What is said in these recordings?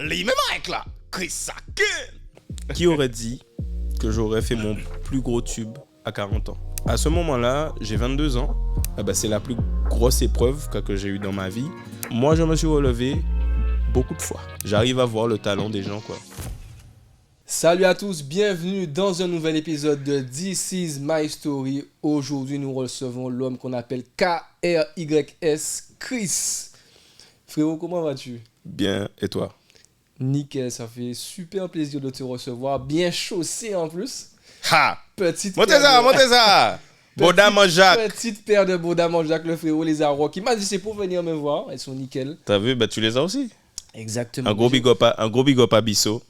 Allume Mike là. Chris Sakin. Qui aurait dit que j'aurais fait mon plus gros tube à 40 ans? À ce moment-là, j'ai 22 ans. C'est la plus grosse épreuve que j'ai eue dans ma vie. Moi, je me suis relevé beaucoup de fois. J'arrive à voir le talent des gens, quoi. Salut à tous, bienvenue dans un nouvel épisode de This is My Story. Aujourd'hui, nous recevons l'homme qu'on appelle KRYS, Chris. Frérot, comment vas-tu? Bien, et toi? Nickel, ça fait super plaisir de te recevoir. Bien chaussé en plus. Ha! Petite Montez ça! Bodam Jacques! Petite paire de Bodam Jacques, le frérot, les Arocs. Il m'a dit c'est pour venir me voir, elles sont nickel. T'as vu, tu les as aussi. Exactement. Un gros big up à Bissot.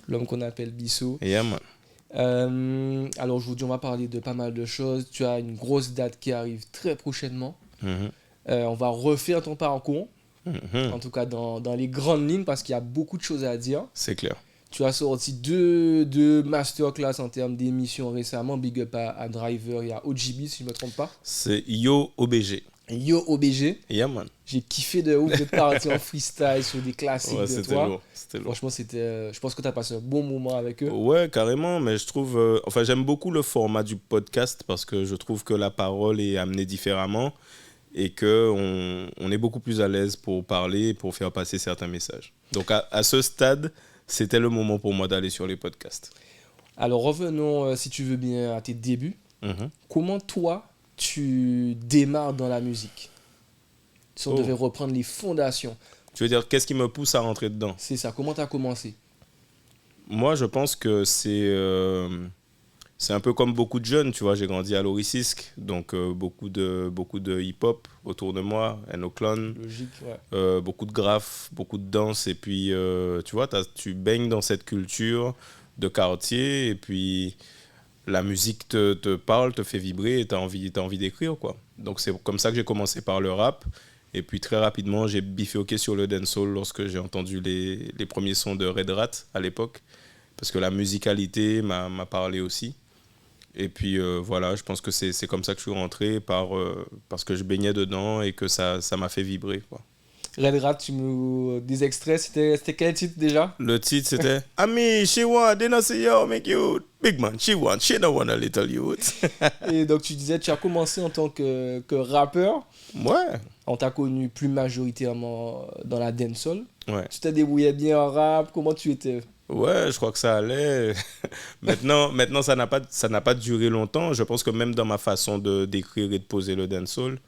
L'homme qu'on appelle Bissot. Yeah, man. Alors aujourd'hui, on va parler de pas mal de choses. Tu as une grosse date qui arrive très prochainement. On va refaire ton parcours. En tout cas, dans les grandes lignes, parce qu'il y a beaucoup de choses à dire. C'est clair. Tu as sorti deux masterclass en termes d'émissions récemment. Big up à Driver et à OGB, si je ne me trompe pas. C'est Yo OBG. Yo OBG. Yeah, man. J'ai kiffé de ouf de partir en freestyle sur des classiques de toi. Lourd. C'était lourd. Franchement, je pense que tu as passé un bon moment avec eux. Ouais, carrément, mais je trouve... j'aime beaucoup le format du podcast parce que je trouve que la parole est amenée différemment et qu'on est beaucoup plus à l'aise pour parler, pour faire passer certains messages. Donc, à ce stade, c'était le moment pour moi d'aller sur les podcasts. Alors, revenons, si tu veux bien, à tes débuts. Comment, toi, tu démarres dans la musique? Si on devait reprendre les fondations. Tu veux dire, qu'est-ce qui me pousse à rentrer dedans? C'est ça. Comment tu as commencé? Moi, je pense que c'est un peu comme beaucoup de jeunes, tu vois. J'ai grandi à Lorisisk, donc beaucoup de hip-hop autour de moi, N.O.Clone. Logique, ouais. Beaucoup de graphes, beaucoup de danse, et puis tu vois, tu baignes dans cette culture de quartier, et puis la musique te parle, te fait vibrer, et t'as envie d'écrire, quoi. Donc c'est comme ça que j'ai commencé par le rap, et puis très rapidement, j'ai bifurqué sur le dancehall lorsque j'ai entendu les premiers sons de Red Rat à l'époque, parce que la musicalité m'a parlé aussi. Et puis voilà, je pense que c'est comme ça que je suis rentré, parce que je baignais dedans et que ça m'a fait vibrer, quoi. Red Rat, des extraits, c'était quel titre déjà? Le titre c'était Ami, she want, they not say yo, make you big man, she don't want a little youth. Et donc tu disais, tu as commencé en tant que rappeur. Ouais. On t'a connu plus majoritairement dans la dancehall. Ouais. Tu t'es débrouillé bien en rap, comment tu étais? Ouais, je crois que ça allait. Maintenant ça n'a pas duré longtemps. Je pense que même dans ma façon d'écrire et de poser le dancehall,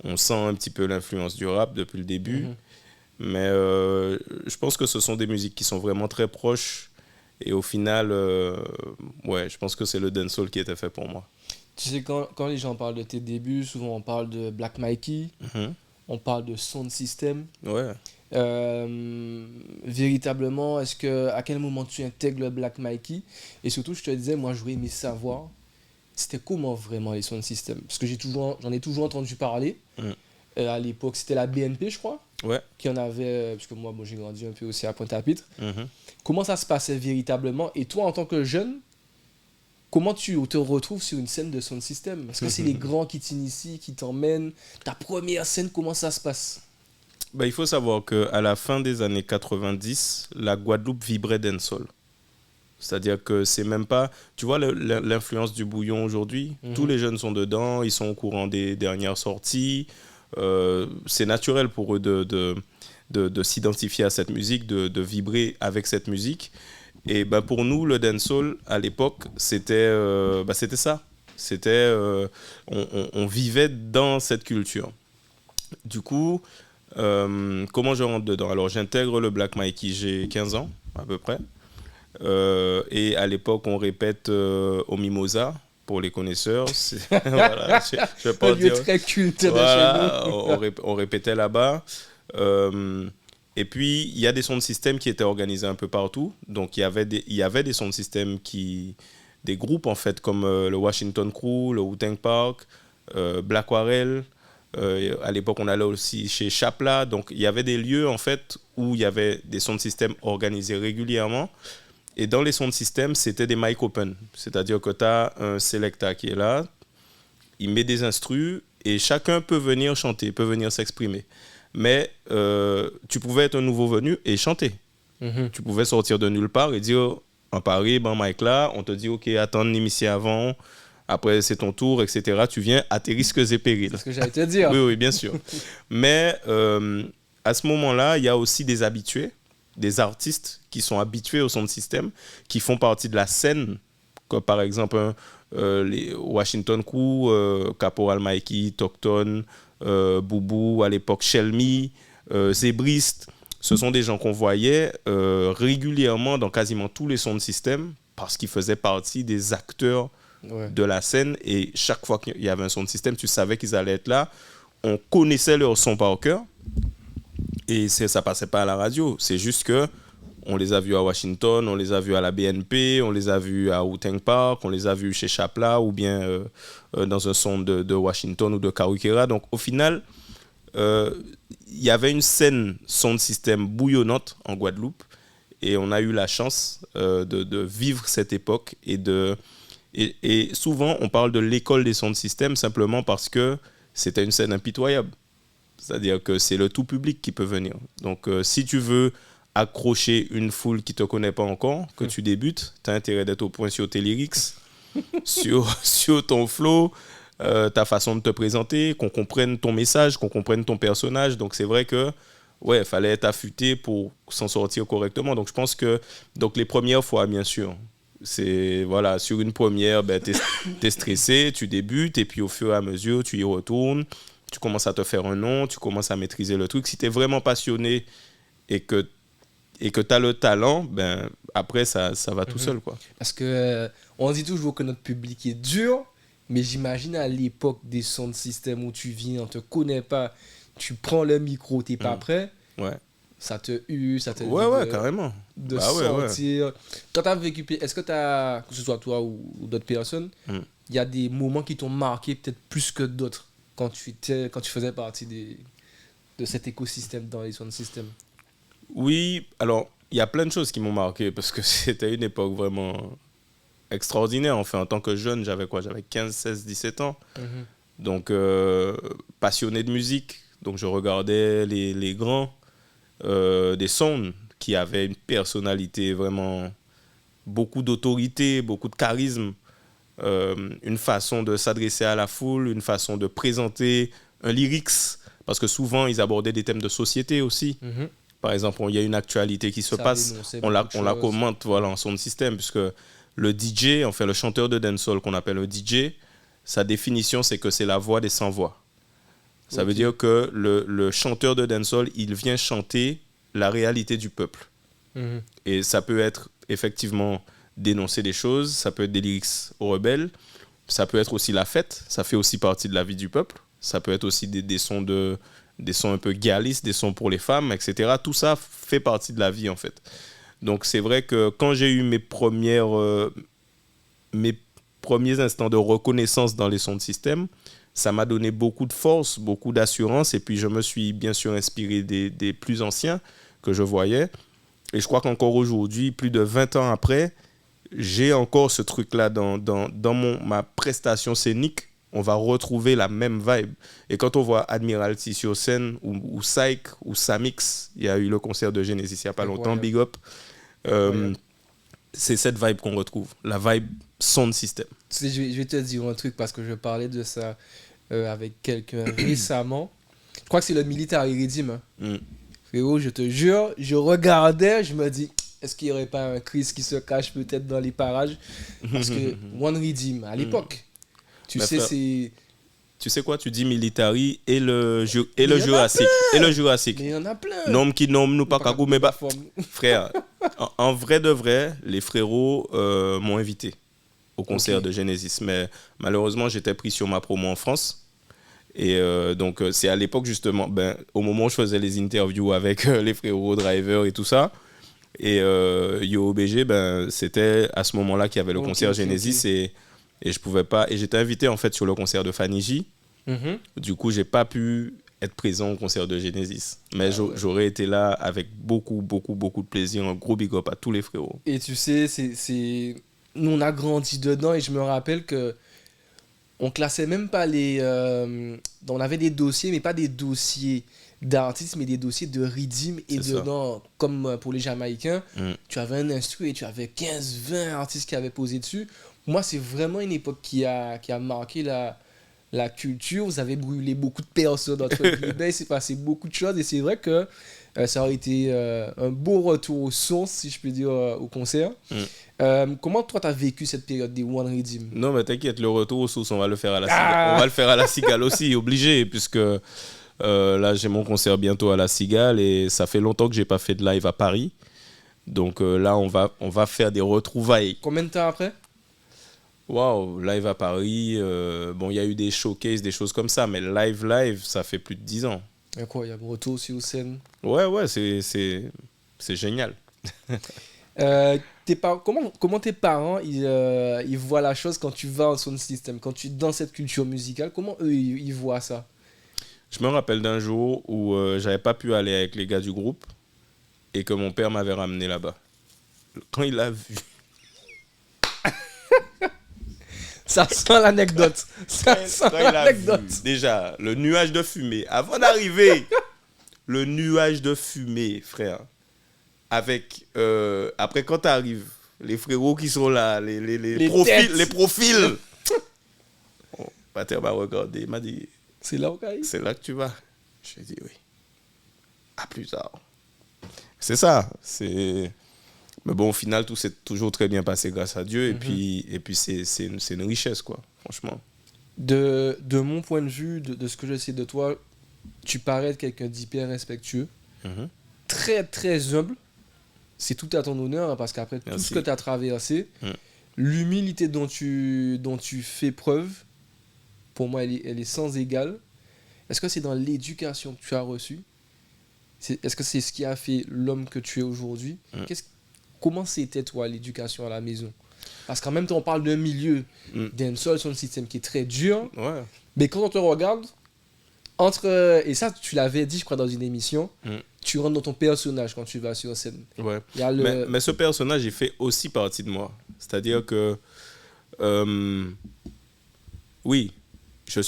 on sent un petit peu l'influence du rap depuis le début. Mais je pense que ce sont des musiques qui sont vraiment très proches. Et au final, je pense que c'est le dancehall qui était fait pour moi. Tu sais, quand les gens parlent de tes débuts, souvent on parle de Black Mikey, on parle de Sound System. Ouais. Véritablement, à quel moment tu intègres le Black Mikey? Et surtout, je te disais, moi, j'aurais aimé savoir, c'était comment vraiment les Sound System? Parce que j'en ai toujours entendu parler. À l'époque, c'était la BNP, je crois. Ouais. Qui en avait, parce que moi, j'ai grandi un peu aussi à Pointe-à-Pitre. Comment ça se passait véritablement? Et toi, en tant que jeune, comment tu te retrouves sur une scène de Sound System? Est-ce que c'est les grands qui t'initient, qui t'emmènent? Ta première scène, comment ça se passe? Il faut savoir qu'à la fin des années 90, la Guadeloupe vibrait dancehall. C'est-à-dire que c'est même pas... Tu vois l'influence du bouillon aujourd'hui? Tous les jeunes sont dedans, ils sont au courant des dernières sorties. C'est naturel pour eux de s'identifier à cette musique, de vibrer avec cette musique. Et pour nous, le dancehall, à l'époque, c'était ça. On vivait dans cette culture. Du coup... comment je rentre dedans? Alors j'intègre le Black Mikey, j'ai 15 ans à peu près, et à l'époque on répète au Mimosa pour les connaisseurs. Voilà, je vais pas un lieu dire. très culte, Voilà, on répétait là-bas, et puis il y a des sons de système qui étaient organisés un peu partout. Donc il y avait des sons de système des groupes en fait, comme le Washington Crew, le Wu-Tang Park, Black Quarrel. À l'époque, on allait aussi chez Chapla. Donc, il y avait des lieux, en fait, où il y avait des sons de système organisés régulièrement. Et dans les sons de système, c'était des mic open. C'est-à-dire que tu as un selecta qui est là, il met des instrus, et chacun peut venir chanter, peut venir s'exprimer. Mais tu pouvais être un nouveau venu et chanter. Tu pouvais sortir de nulle part et dire, en Paris, ben Mike là, on te dit, ok, attends l'initié avant, après c'est ton tour, etc. Tu viens à tes risques et périls. C'est ce que j'allais te dire. Oui, oui, bien sûr. Mais à ce moment-là, il y a aussi des habitués, des artistes qui sont habitués au son de système, qui font partie de la scène, comme par exemple les Washington Crew, Caporal Mikey, Tocton, Boubou, à l'époque Shelmy, Zébriste. Ce sont des gens qu'on voyait régulièrement dans quasiment tous les sons de système parce qu'ils faisaient partie des acteurs de la scène, et chaque fois qu'il y avait un son de système, tu savais qu'ils allaient être là. On connaissait leur son par cœur et ça passait pas à la radio. C'est juste que on les a vus à Washington, on les a vus à la BNP, on les a vus à Wu-Tang Park, on les a vus chez Chapla ou bien dans un son de Washington ou de Karukera. Donc au final, il y avait une scène son de système bouillonnante en Guadeloupe, et on a eu la chance de vivre cette époque et souvent on parle de l'école des sons de système simplement parce que c'était une scène impitoyable. C'est-à-dire que c'est le tout public qui peut venir. Donc si tu veux accrocher une foule qui ne te connaît pas encore, que tu débutes, tu as intérêt d'être au point sur tes lyrics, sur ton flow, ta façon de te présenter, qu'on comprenne ton message, qu'on comprenne ton personnage. Donc c'est vrai que il fallait être affûté pour s'en sortir correctement. Donc je pense que les premières fois, bien sûr, c'est voilà, sur une première, t'es stressé, tu débutes, et puis au fur et à mesure, tu y retournes, tu commences à te faire un nom, tu commences à maîtriser le truc. Si tu es vraiment passionné et que tu as le talent, après ça va tout seul, quoi. Parce que on dit toujours que notre public est dur, mais j'imagine à l'époque des sons de système où tu viens, on te connaît pas, tu prends le micro, t'es pas prêt. Ouais. Ça te hue, ça te dit carrément. De sortir. Ouais. Quand tu as vécu, est-ce que tu as, que ce soit toi ou d'autres personnes, il y a des moments qui t'ont marqué peut-être plus que d'autres quand tu faisais partie de cet écosystème dans les sons de système? Oui, alors il y a plein de choses qui m'ont marqué parce que c'était une époque vraiment extraordinaire. Enfin, en tant que jeune, j'avais 15, 16, 17 ans. Donc, passionné de musique. Donc, je regardais les grands des sons qui avaient une personnalité vraiment, beaucoup d'autorité, beaucoup de charisme, une façon de s'adresser à la foule, une façon de présenter un lyrics, parce que souvent ils abordaient des thèmes de société aussi. Par exemple, il y a une actualité qui se passe, on la commente en son de système, puisque le DJ, enfin le chanteur de dancehall qu'on appelle le DJ, sa définition c'est que c'est la voix des sans-voix. Ça veut dire que le chanteur de dancehall, il vient chanter la réalité du peuple. Et ça peut être effectivement dénoncer des choses, ça peut être des lyrics aux rebelles, ça peut être aussi la fête, ça fait aussi partie de la vie du peuple, ça peut être aussi des sons un peu galistes, des sons pour les femmes, etc. Tout ça fait partie de la vie, en fait. Donc c'est vrai que quand j'ai eu mes premiers instants de reconnaissance dans les sons de système, ça m'a donné beaucoup de force, beaucoup d'assurance, et puis je me suis bien sûr inspiré des plus anciens que je voyais. Et je crois qu'encore aujourd'hui, plus de 20 ans après, j'ai encore ce truc-là dans ma prestation scénique. On va retrouver la même vibe. Et quand on voit Admiralty sur scène, ou Psych, ou Samix, il y a eu le concert de Genesis il n'y a pas longtemps, Big Up, c'est cette vibe qu'on retrouve, la vibe sound system. Tu sais, je vais te dire un truc, parce que je parlais de ça avec quelqu'un récemment. Je crois que c'est le Military Redeem. Frérot, je te jure, je regardais, je me dis, est-ce qu'il n'y aurait pas un Chris qui se cache peut-être dans les parages? Parce que One Redeem, à l'époque, tu sais, frère, c'est... Tu sais quoi, tu dis Military et le Jurassic. Et le Jurassic. Mais il y en a plein. Nom qui nomme nous pas kagou, mais bah. Frère, en vrai de vrai, les frérots m'ont invité au concert de Genesis. Mais malheureusement, j'étais pris sur ma promo en France. Et donc, c'est à l'époque, justement, au moment où je faisais les interviews avec les frérots, Driver et tout ça. Et YoOBG, c'était à ce moment-là qu'il y avait le concert Genesis. Et je pouvais pas. Et j'étais invité en fait sur le concert de Fanny J. Du coup, j'ai pas pu être présent au concert de Genesis. Mais j'aurais été là avec beaucoup, beaucoup, beaucoup de plaisir. Un gros big up à tous les frérots. Et tu sais, nous on a grandi dedans, et je me rappelle que on classait même pas les. On avait des dossiers, mais pas des dossiers d'artistes, mais des dossiers de rythme. Et C'est ça. dedans, comme pour les Jamaïcains, Mm. tu avais un instru et tu avais 15-20 artistes qui avaient posé dessus. Moi, c'est vraiment une époque qui a marqué la culture. Vous avez brûlé beaucoup de personnes entre guillemets. Il s'est passé beaucoup de choses. Et c'est vrai que ça aurait été un beau retour aux sources, si je peux dire, au concert. Comment toi, tu as vécu cette période des One Redeem? Non, mais t'inquiète, le retour aux sources, on va le faire à la Cigale. Ah. On va le faire à la Cigale aussi, obligé, puisque là, j'ai mon concert bientôt à la Cigale et ça fait longtemps que j'ai pas fait de live à Paris. Donc là, on va faire des retrouvailles. Combien de temps après? Waouh, live à Paris. Bon, il y a eu des showcases, des choses comme ça, mais live, ça fait plus de 10 ans. Incroyable, retour sur scène. Ouais, c'est génial. Comment tes parents ils voient la chose quand tu vas en sound system, quand tu es dans cette culture musicale, comment eux ils voient ça? Je me rappelle d'un jour où j'avais pas pu aller avec les gars du groupe et que mon père m'avait ramené là-bas. Quand il a vu... Ça sent l'anecdote. Ça sent Quand il a l'anecdote. vu, déjà, le nuage de fumée, avant d'arriver, le nuage de fumée, frère. Avec, après, quand tu arrives, les frérots qui sont là, les profils. têtes. Les profils. Bon, Pater m'a regardé, il m'a dit, C'est là où il c'est là que tu vas. J'ai dit oui. À plus tard. C'est ça. Mais bon, au final, tout s'est toujours très bien passé grâce à Dieu. Et puis c'est une richesse, quoi, franchement. De mon point de vue, de ce que je sais de toi, tu parais être quelqu'un d'hyper respectueux, Mhm. très très humble. C'est tout à ton honneur, hein, parce qu'après tout Merci. ce que tu as traversé, Mm. l'humilité dont tu fais preuve, pour moi, elle est sans égale. Est-ce que c'est dans l'éducation que tu as reçue? Est-ce que c'est ce qui a fait l'homme que tu es aujourd'hui? Mm. Comment c'était, toi, l'éducation à la maison? Parce qu'en même temps, on parle d'un milieu, d'un seul son système qui est très dur. Ouais. Mais quand on te regarde, et ça, tu l'avais dit, je crois, dans une émission, tu rentres dans ton personnage quand tu vas sur scène. Ouais. Il y a le... Mais ce personnage, il fait aussi partie de moi. C'est-à-dire que, oui, je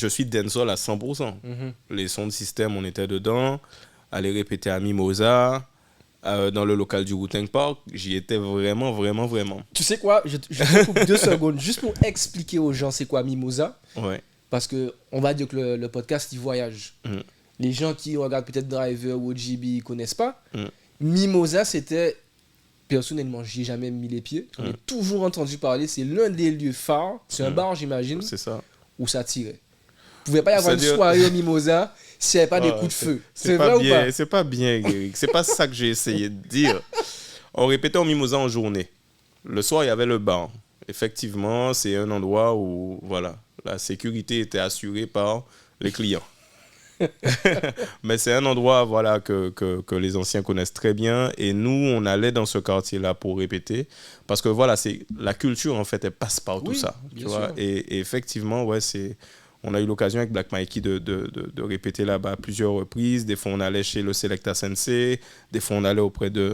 suis dancehall à 100%. Mhm. Les sons de système, on était dedans. Aller répéter à Mimosa, dans le local du Wu-Tang Park, j'y étais vraiment, vraiment, vraiment. Tu sais quoi, je te coupe 2 secondes juste pour expliquer aux gens c'est quoi Mimosa. Ouais. Parce que on va dire que le podcast, il voyage. Les gens qui regardent peut-être Driver ou OGB, ils connaissent pas. Mimosa, c'était... Personnellement, j'y ai jamais mis les pieds. J'en ai toujours entendu parler. C'est l'un des lieux phares. C'est un bar, j'imagine, C'est ça. où ça tirait. Il pouvait pas y avoir une C'est-à-dire- soirée au Mimosa s'il n'y avait pas des coups de feu. C'est vrai ou pas? C'est pas bien, Guéric. C'est pas ça que j'ai essayé de dire. On répétait au Mimosa en journée. Le soir, il y avait le bar. Effectivement, c'est un endroit où voilà, la sécurité était assurée par les clients. Mais c'est un endroit voilà, que les anciens connaissent très bien. Et nous, on allait dans ce quartier-là pour répéter. Parce que voilà, la culture, en fait, elle passe par tout Oui, ça. bien Tu vois. sûr. Et effectivement, ouais, on a eu l'occasion avec Black Mikey de répéter là-bas à plusieurs reprises. Des fois, on allait chez le Selecta Sensei. Des fois, on allait auprès du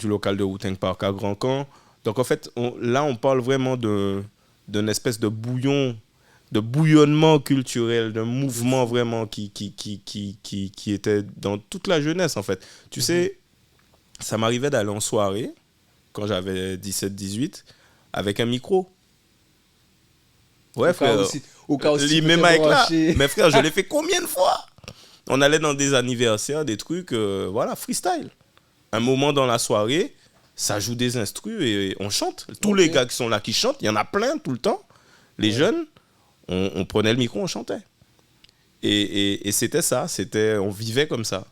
local de Wu-Tang Park à Grand Camp. Donc, en fait, là, on parle vraiment d'une espèce de bouillonnement culturel, d'un mouvement vraiment qui était dans toute la jeunesse, en fait. Tu sais, ça m'arrivait d'aller en soirée, quand j'avais 17-18, avec un micro. Ouais, frère. Au cas où si tu peux Même te avec là. brancher. Mais frère, je l'ai fait combien de fois? On allait dans des anniversaires, des trucs, voilà, freestyle. Un moment dans la soirée, ça joue des instrus et on chante. Tous les gars qui sont là qui chantent, il y en a plein tout le temps. Les jeunes, on prenait le micro, on chantait. Et c'était ça, on vivait comme ça.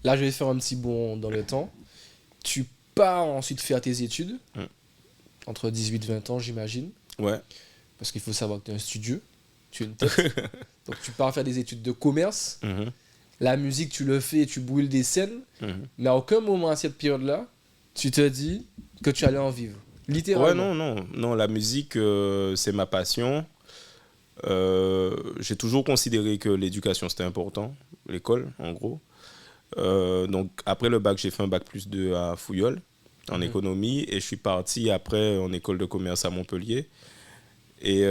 Là, je vais faire un petit bond dans le temps. Tu pars ensuite faire tes études, entre 18 et 20 ans, j'imagine. Ouais. Parce qu'il faut savoir que tu es un studieux, tu es une tête. Donc, tu pars faire des études de commerce. Mhm. La musique, tu le fais, tu brûles des scènes. Mhm. Mais à aucun moment à cette période-là, tu te dis que tu allais en vivre. Ouais, Littéralement. non, la musique, c'est ma passion. J'ai toujours considéré que l'éducation, c'était important. L'école, en gros. Donc, après le bac, j'ai fait un bac plus 2 à Fouillol, en économie. Et je suis parti après en école de commerce à Montpellier. Et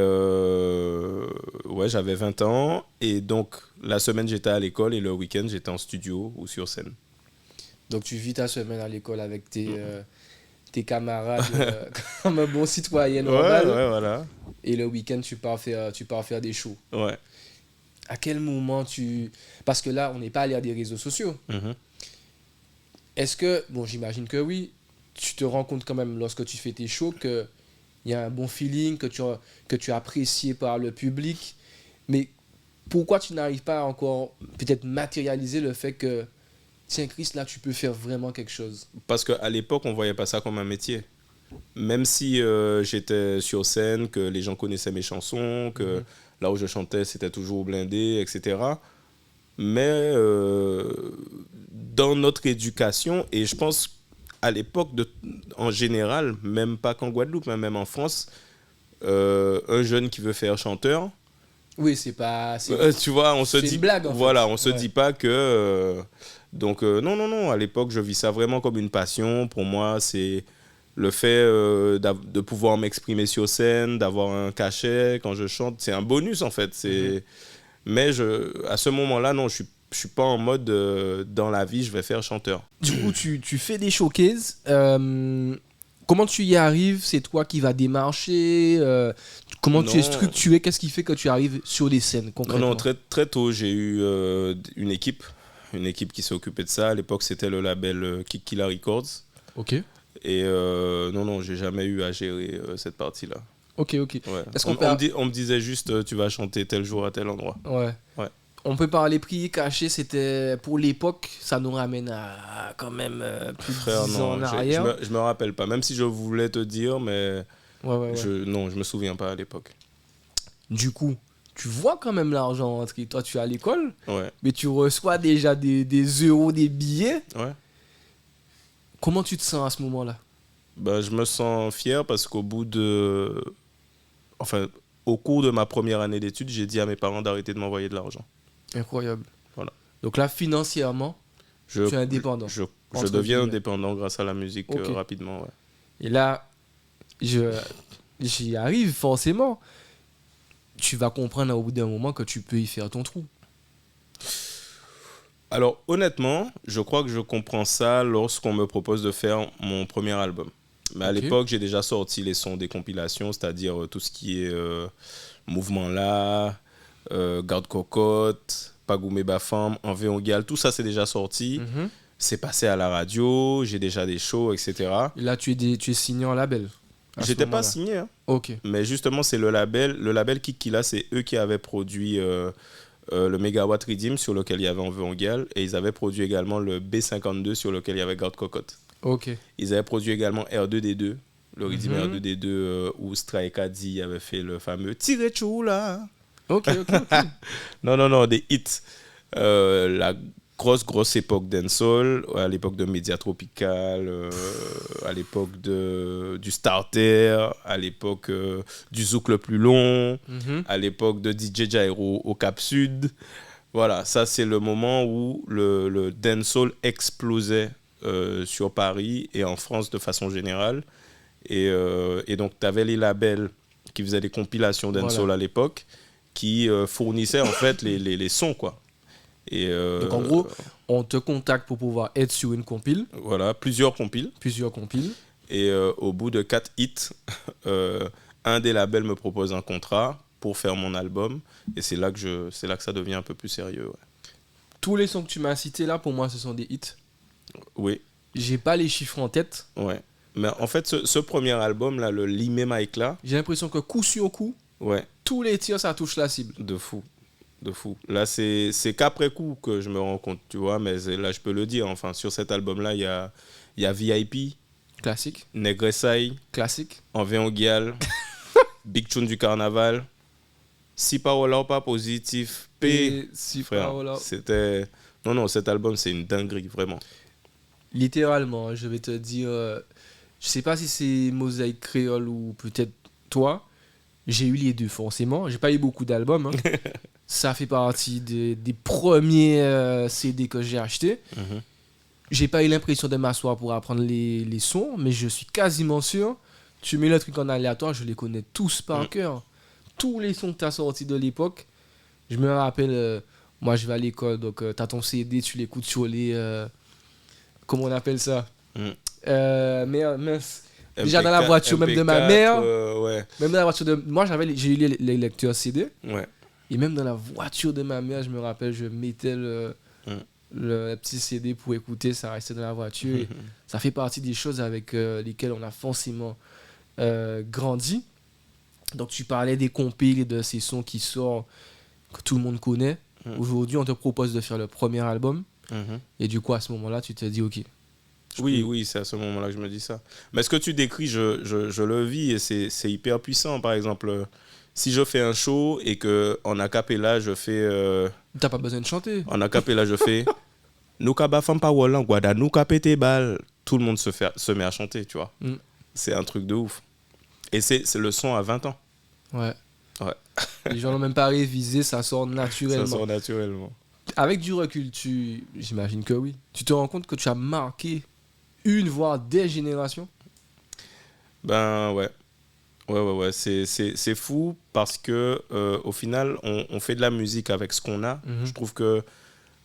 ouais, j'avais 20 ans. Et donc, la semaine, j'étais à l'école et le week-end, j'étais en studio ou sur scène. Donc tu vis ta semaine à l'école avec tes camarades comme un bon citoyen normal. Ouais, voilà. Et le week-end, tu pars faire des shows. Ouais. À quel moment tu... Parce que là, on n'est pas à l'ère des réseaux sociaux. Mhm. Est-ce que... Bon, j'imagine que oui. Tu te rends compte quand même, lorsque tu fais tes shows, qu'il y a un bon feeling, que tu es apprécié par le public. Mais pourquoi tu n'arrives pas à encore peut-être matérialiser le fait que, tiens, Chris, là, tu peux faire vraiment quelque chose? Parce qu'à l'époque, on ne voyait pas ça comme un métier. Même si j'étais sur scène, que les gens connaissaient mes chansons, que là où je chantais, c'était toujours blindé, etc. Mais dans notre éducation, et je pense à l'époque, en général, même pas qu'en Guadeloupe, mais même en France, un jeune qui veut faire chanteur, Oui, c'est pas... tu vois, on se c'est dit... une blague, en fait. Voilà, on se Ouais. dit pas que... donc, non, à l'époque, je vis ça vraiment comme une passion. Pour moi, c'est le fait de pouvoir m'exprimer sur scène, d'avoir un cachet quand je chante. C'est un bonus, en fait. Mais à ce moment-là, non, je suis pas en mode dans la vie, je vais faire chanteur. Du coup, tu fais des showcases. Comment tu y arrives? C'est toi qui vas démarcher? Comment tu es Non. structuré? Qu'est-ce qui fait que tu arrives sur des scènes concrètement? Non, très, très tôt, j'ai eu une équipe qui s'est occupée de ça. À l'époque, c'était le label Kick Killa Records. Ok. Et non, j'ai jamais eu à gérer cette partie-là. Ok. Ouais. Est-ce qu'on On, peut... on me disait juste, tu vas chanter tel jour à tel endroit. Ouais. On peut parler prix caché, c'était pour l'époque, ça nous ramène à quand même plus de Frère, 10 ans non, en je arrière. me rappelle pas. Même si je voulais te dire, mais Ouais. non, je me souviens pas à l'époque. Du coup, tu vois quand même l'argent rentrer. Toi, tu es à l'école, Ouais, mais tu reçois déjà des euros, des billets. ouais. Comment tu te sens à ce moment-là? Ben, je me sens fier parce qu'au bout de... Enfin, au cours de ma première année d'études, j'ai dit à mes parents d'arrêter de m'envoyer de l'argent. Incroyable. Voilà. Donc là, financièrement, tu es indépendant. Je Entre deviens guillemets. indépendant grâce à la musique Ok. rapidement. Ouais. Et là, j'y arrive forcément. Tu vas comprendre au bout d'un moment que tu peux y faire ton trou. Alors, honnêtement, je crois que je comprends ça lorsqu'on me propose de faire mon premier album. Mais à Ok. l'époque, j'ai déjà sorti les sons des compilations, c'est-à-dire tout ce qui est Mouvement Là, Garde Cocotte, Pagoumé Bafam, Envé Ongal, tout ça c'est déjà sorti. C'est passé à la radio, j'ai déjà des shows, etc. Et là, tu es signé en label. à ce J'étais pas moment-là. signé, hein. Ok. Mais justement, c'est le label Kick Killa, c'est eux qui avaient produit le Megawatt Redeem sur lequel il y avait Envé Ongal, et ils avaient produit également le B52 sur lequel il y avait Garde Cocotte. Ok. Ils avaient produit également R2D2, le Redeem R2D2 où Strike Addy avait fait le fameux Tiré Choula. Ok. Non, des hits. La grosse époque dancehall, à l'époque de Média Tropical, à l'époque du Starter, à l'époque du Zouk le plus long, à l'époque de DJ Jairo au Cap Sud. Voilà, ça c'est le moment où le dancehall explosait sur Paris et en France de façon générale. Et donc tu avais les labels qui faisaient des compilations dancehall Voilà. à l'époque, qui fournissaient en fait les sons, quoi. Et Donc en gros, on te contacte pour pouvoir être sur une compile, voilà, plusieurs compiles. plusieurs compiles. Et au bout de 4 hits, un des labels me propose un contrat pour faire mon album. Et c'est là que ça devient un peu plus sérieux. Ouais. Tous les sons que tu m'as cités là, pour moi, ce sont des hits. Oui, J'ai pas les chiffres en tête. ouais. Mais en fait, ce premier album, là, le Limé Mike là, J'ai l'impression que coup sur coup, ouais, tous les tirs, ça touche la cible. de fou. Là, c'est qu'après coup que je me rends compte, tu vois, mais là, je peux le dire. Enfin, sur cet album-là, il y a VIP, Classique, Negresai, classique. Envé Ongial, Big Tune du Carnaval, Si Parola pas positif, P. Et si Frère, Paola- c'était... Non, cet album, c'est une dinguerie, vraiment. Littéralement, je vais te dire, je sais pas si c'est Mosaïque Créole ou peut-être toi. J'ai eu les deux forcément. J'ai pas eu beaucoup d'albums. Hein. Ça fait partie des premiers CD que j'ai achetés. Mhm. J'ai pas eu l'impression de m'asseoir pour apprendre les sons, mais je suis quasiment sûr. Tu mets le truc en aléatoire, je les connais tous par cœur. tous les sons que tu as sortis de l'époque. Je me rappelle, moi je vais à l'école, donc tu as ton CD, tu l'écoutes sur les. Comment on appelle ça mais mince. Déjà dans la voiture, même de ma mère. Ouais. Même dans la voiture de. Moi j'ai eu les lecteurs CD. Ouais. Et même dans la voiture de ma mère, je me rappelle, je mettais le petit CD pour écouter, ça restait dans la voiture. Et ça fait partie des choses avec lesquelles on a forcément grandi. Donc tu parlais des compiles et de ces sons qui sortent, que tout le monde connaît. Aujourd'hui, on te propose de faire le premier album. Et du coup, à ce moment-là, tu te dis, ok. Oui, c'est à ce moment-là que je me dis ça. Mais ce que tu décris, je le vis et c'est hyper puissant. Par exemple, si je fais un show et qu'en acapella, je fais... T'as pas besoin de chanter. En acapella, je fais... Nous kaba fam pa wolan, guada nous kapete bal. Tout le monde se met à chanter, tu vois. C'est un truc de ouf. Et c'est le son à 20 ans. Ouais. Ouais. Les gens n'ont même pas révisé, ça sort naturellement. Ça sort naturellement. Avec du recul, j'imagine que oui. Tu te rends compte que tu as marqué une, voire des générations? Ben ouais. Ouais. C'est fou parce que au final, on fait de la musique avec ce qu'on a. Je trouve que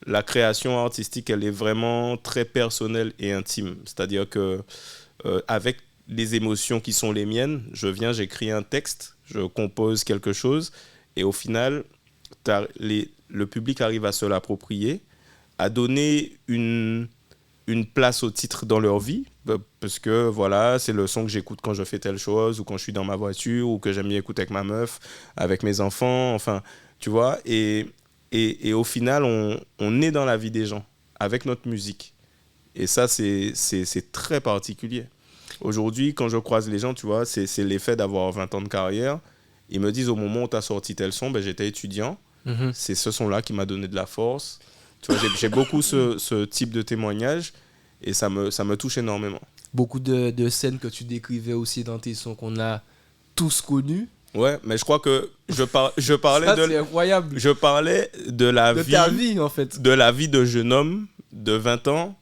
la création artistique, elle est vraiment très personnelle et intime. C'est-à-dire que avec les émotions qui sont les miennes, j'écris un texte, je compose quelque chose et au final, le public arrive à se l'approprier, à donner une place au titre dans leur vie, parce que voilà, c'est le son que j'écoute quand je fais telle chose, ou quand je suis dans ma voiture, ou que j'aime bien écouter avec ma meuf, avec mes enfants, enfin, tu vois, et au final, on est dans la vie des gens, avec notre musique. Et ça, c'est très particulier. Aujourd'hui, quand je croise les gens, tu vois, c'est l'effet d'avoir 20 ans de carrière. Ils me disent, au moment où tu as sorti tel son, ben, j'étais étudiant. C'est ce son-là qui m'a donné de la force. Tu vois, j'ai beaucoup ce type de témoignage et ça me touche énormément. Beaucoup de scènes que tu décrivais aussi dans tes sons qu'on a tous connus. Ouais, mais je crois que je parlais ça, c'est incroyable. Je parlais de la vie, ta vie, en fait. De la vie de jeune homme de 20 ans,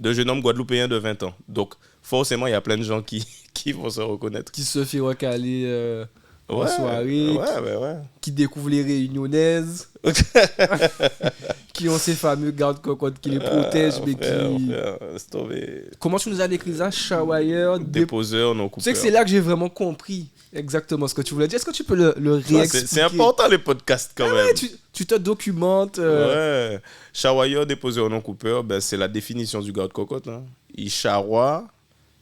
de jeune homme guadeloupéen de 20 ans. Donc, forcément, il y a plein de gens qui vont se reconnaître. Qui se fait recaler en soirée. Ouais. Qui découvrent les réunionnaises. Qui ont ces fameux gardes-cocottes qui les protègent. Mais Comment tu nous as décrit ça? Shawire, déposeur, non coupeur. Tu sais que c'est là que j'ai vraiment compris exactement ce que tu voulais dire. Est-ce que tu peux le réexpliquer? C'est important les podcasts quand même. Ouais, tu te documentes. Ouais. Shawire, déposeur, non coupeur, ben, c'est la définition du garde-cocotte. Hein. Il charroie,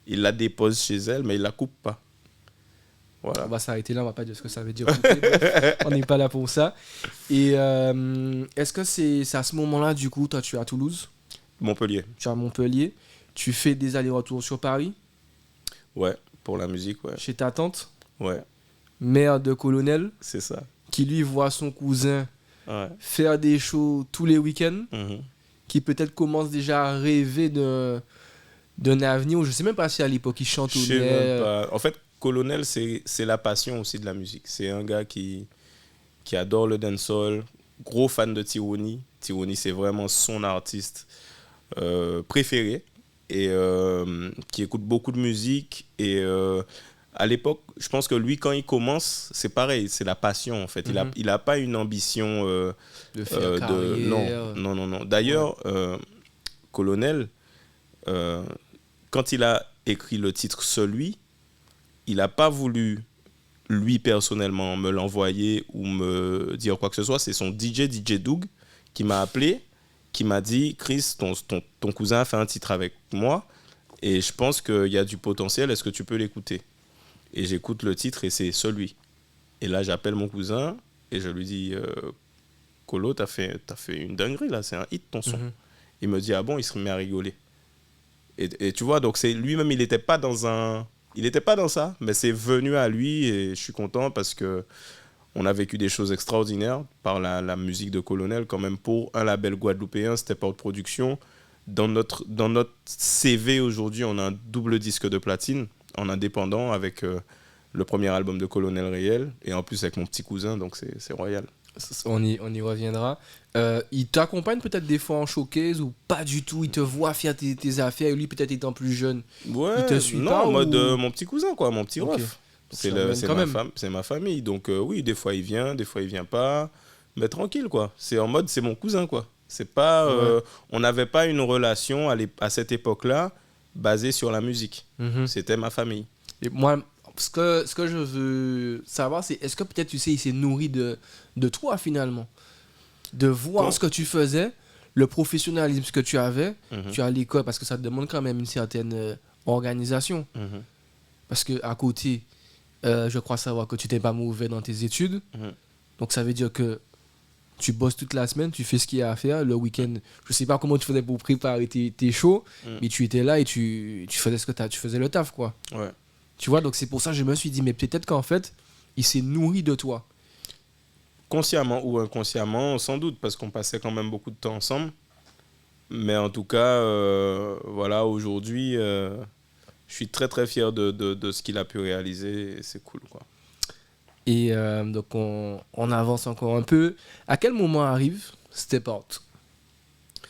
il la dépose chez elle, mais il la coupe pas. Voilà. On va s'arrêter là, on va pas dire ce que ça veut dire. On n'est pas là pour ça. Et est-ce que c'est à ce moment-là, du coup, toi, tu es à Toulouse? Montpellier. Tu es à Montpellier. Tu fais des allers-retours sur Paris? Ouais, pour la musique, ouais. Chez ta tante? Ouais. Mère de colonel? C'est ça. Qui, lui, voit son cousin faire des shows tous les week-ends. Qui peut-être commence déjà à rêver d'un avenir où je sais même pas si à l'époque il chantonnait. Je sais même pas. En fait, Colonel, c'est la passion aussi de la musique. C'est un gars qui adore le dancehall, gros fan de Tironi. Tironi, c'est vraiment son artiste préféré et qui écoute beaucoup de musique. Et à l'époque, je pense que lui, quand il commence, c'est pareil, c'est la passion en fait. Il a pas une ambition de faire carrière. Non. D'ailleurs, Colonel, quand il a écrit le titre Celui, il n'a pas voulu, lui personnellement, me l'envoyer ou me dire quoi que ce soit. C'est son DJ Doug, qui m'a appelé, qui m'a dit « Chris, ton cousin a fait un titre avec moi et je pense qu'il y a du potentiel, est-ce que tu peux l'écouter ?» Et j'écoute le titre et c'est Celui. Et là, j'appelle mon cousin et je lui dis « Colo, t'as fait une dinguerie là, c'est un hit ton son. » Il me dit « Ah bon ?» Il se met à rigoler. Et tu vois, donc c'est lui-même, il n'était pas dans ça, mais c'est venu à lui et je suis content parce que on a vécu des choses extraordinaires par la musique de Colonel quand même pour un label guadeloupéen, Step Out Production. Dans notre CV aujourd'hui, on a un double disque de platine en indépendant avec le premier album de Colonel Réel et en plus avec mon petit cousin, donc c'est royal. On y reviendra. Il t'accompagne peut-être des fois en showcase ou pas du tout? Il te voit faire tes affaires et lui peut-être étant plus jeune. Ouais, il te suit non, pas en mode mon petit cousin quoi, mon petit ref. C'est Tu l'emmènes quand même. c'est ma famille. Donc oui, des fois il vient, des fois il vient pas. Mais tranquille, quoi. C'est en mode, c'est mon cousin, quoi. C'est pas, on n'avait pas une relation à cette époque-là basée sur la musique. Mhm. C'était ma famille. Et moi, ce que je veux savoir, c'est est-ce que peut-être, tu sais, il s'est nourri de toi, finalement. De voir Quand- ce que tu faisais, le professionnalisme que tu avais, Mhm. tu as à l'école, parce que ça te demande quand même une certaine organisation. Mhm. Parce qu'à côté, je crois savoir que tu n'es pas mauvais dans tes études. Mhm. Donc ça veut dire que tu bosses toute la semaine, tu fais ce qu'il y a à faire. Le week-end, je sais pas comment tu faisais pour préparer tes shows, mais tu étais là et tu faisais tu faisais le taf, quoi. Ouais. Tu vois, donc c'est pour ça que je me suis dit, mais peut-être qu'en fait, il s'est nourri de toi. Consciemment ou inconsciemment, sans doute, parce qu'on passait quand même beaucoup de temps ensemble. Mais en tout cas, voilà, aujourd'hui, je suis très très fier de ce qu'il a pu réaliser et c'est cool, quoi. Et donc on avance encore un peu. À quel moment arrive Step Out?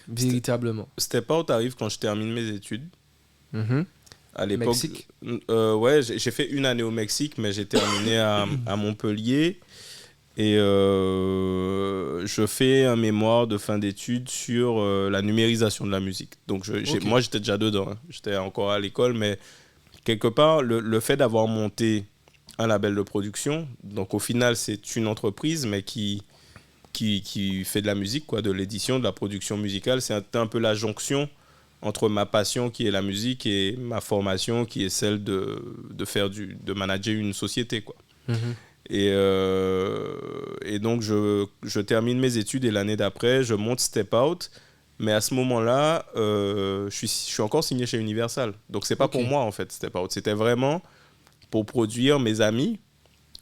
Véritablement. Step Out arrive quand je termine mes études. Mhm. À l'époque, Mexique. ouais, j'ai fait une année au Mexique, mais j'ai terminé à Montpellier. Et je fais un mémoire de fin d'études sur la numérisation de la musique. Donc Ok. moi, j'étais déjà dedans, hein. J'étais encore à l'école, mais quelque part, le fait d'avoir monté un label de production, donc au final, c'est une entreprise, mais qui fait de la musique, quoi, de l'édition, de la production musicale. C'est un peu la jonction entre ma passion qui est la musique et ma formation qui est celle de manager une société, quoi. Mhm. Et donc, je termine mes études et l'année d'après, je monte Step Out. Mais à ce moment-là, je suis encore signé chez Universal. Donc, c'est pas Ok. pour moi, en fait, Step Out. C'était vraiment pour produire mes amis,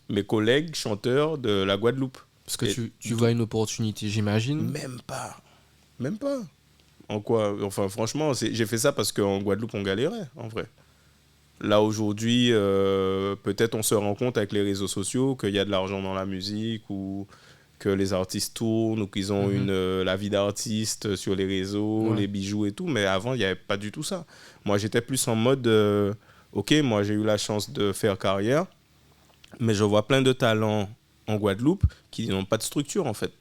mes collègues chanteurs de la Guadeloupe. Parce que Et tu vois une opportunité, j'imagine. Même pas. Même pas. En quoi? Enfin, franchement, j'ai fait ça parce qu'en Guadeloupe, on galérait, en vrai. Là, aujourd'hui, peut-être on se rend compte avec les réseaux sociaux qu'il y a de l'argent dans la musique ou que les artistes tournent ou qu'ils ont la vie d'artiste sur les réseaux, Ouais. les bijoux et tout. Mais avant, il n'y avait pas du tout ça. Moi, j'étais plus en mode, OK, moi, j'ai eu la chance de faire carrière, mais je vois plein de talents en Guadeloupe qui n'ont pas de structure, en fait.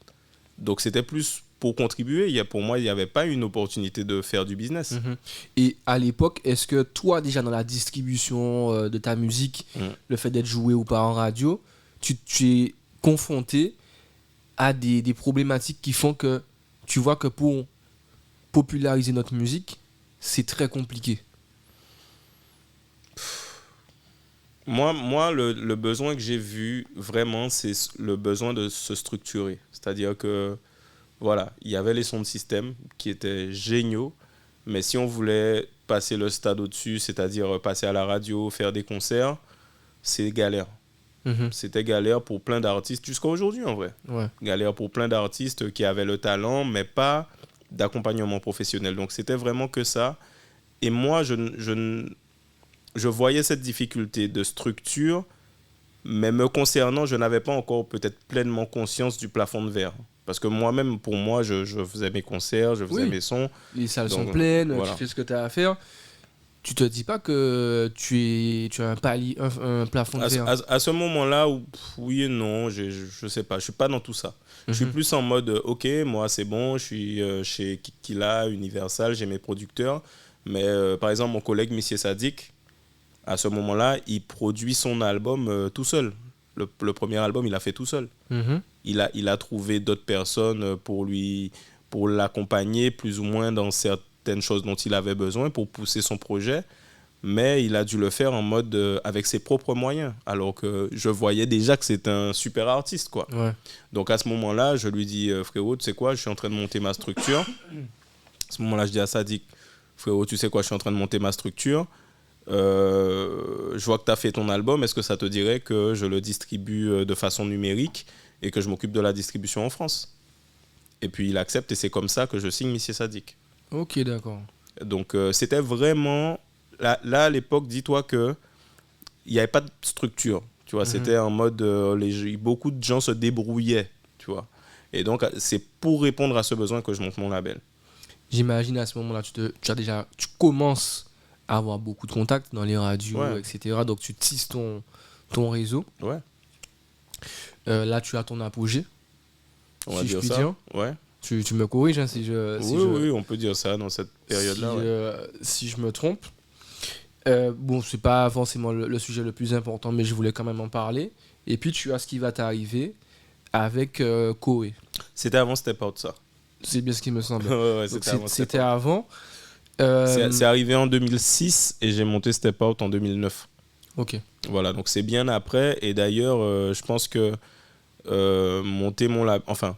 Donc, c'était plus pour contribuer. Pour moi, il n'y avait pas une opportunité de faire du business. Mhm. Et à l'époque, est-ce que toi, déjà dans la distribution de ta musique, le fait d'être joué ou pas en radio, tu es confronté à des problématiques qui font que tu vois que pour populariser notre musique, c'est très compliqué. Moi le besoin que j'ai vu, vraiment, c'est le besoin de se structurer. C'est-à-dire que, voilà, il y avait les sons de système qui étaient géniaux, mais si on voulait passer le stade au-dessus, c'est-à-dire passer à la radio, faire des concerts, c'est galère. Mhm. C'était galère pour plein d'artistes, jusqu'à aujourd'hui en vrai. Ouais. Galère pour plein d'artistes qui avaient le talent, mais pas d'accompagnement professionnel. Donc c'était vraiment que ça. Et moi, je voyais cette difficulté de structure, mais me concernant, je n'avais pas encore peut-être pleinement conscience du plafond de verre. Parce que moi-même, pour moi, je faisais mes concerts, je faisais Oui. mes sons. Les salles Donc, sont pleines, voilà. tu fais ce que tu as à faire. Tu te dis pas que tu as un palier, un plafond de verre. À ce moment-là, oui et non, je sais pas, je suis pas dans tout ça. Je suis Mhm. plus en mode, ok, moi c'est bon, je suis chez Kikila, Universal, j'ai mes producteurs. Mais par exemple, mon collègue Monsieur Sadik, à ce moment-là, il produit son album tout seul. Le premier album, il a fait tout seul. Mhm. Il a trouvé d'autres personnes pour l'accompagner plus ou moins dans certaines choses dont il avait besoin pour pousser son projet. Mais il a dû le faire en mode avec ses propres moyens. Alors que je voyais déjà que c'est un super artiste, quoi. Ouais. Donc à ce moment-là, je lui dis, frérot, tu sais quoi, je suis en train de monter ma structure. À ce moment-là, je dis à Sadik, frérot, tu sais quoi, je suis en train de monter ma structure. Je vois que tu as fait ton album. Est-ce que ça te dirait que je le distribue de façon numérique et que je m'occupe de la distribution en France? Et puis il accepte et c'est comme ça que je signe Monsieur Sadik. Ok, d'accord. Donc c'était vraiment... Là, à l'époque, dis-toi qu'il n'y avait pas de structure. Tu vois, c'était en mode... beaucoup de gens se débrouillaient, tu vois. Et donc, c'est pour répondre à ce besoin que je monte mon label. J'imagine à ce moment-là, tu commences à avoir beaucoup de contacts dans les radios, Ouais. etc. Donc tu tisses ton ton réseau. Ouais, Là, tu as ton apogée, on va si je dire puis ça. dire. Ouais. Tu me corriges hein, si Oui, on peut dire ça dans cette période-là. si, Ouais. si je me trompe. Bon, c'est pas forcément le sujet le plus important, mais je voulais quand même en parler. Et puis, tu as ce qui va t'arriver avec Koé. C'était avant Step Out, ça. C'est bien ce qui me semble. Ouais, Donc, c'était avant Step c'était Out. avant. C'est arrivé en 2006 et j'ai monté Step Out en 2009. Ok. Voilà, donc c'est bien après. Et d'ailleurs, je pense que monter mon label, enfin,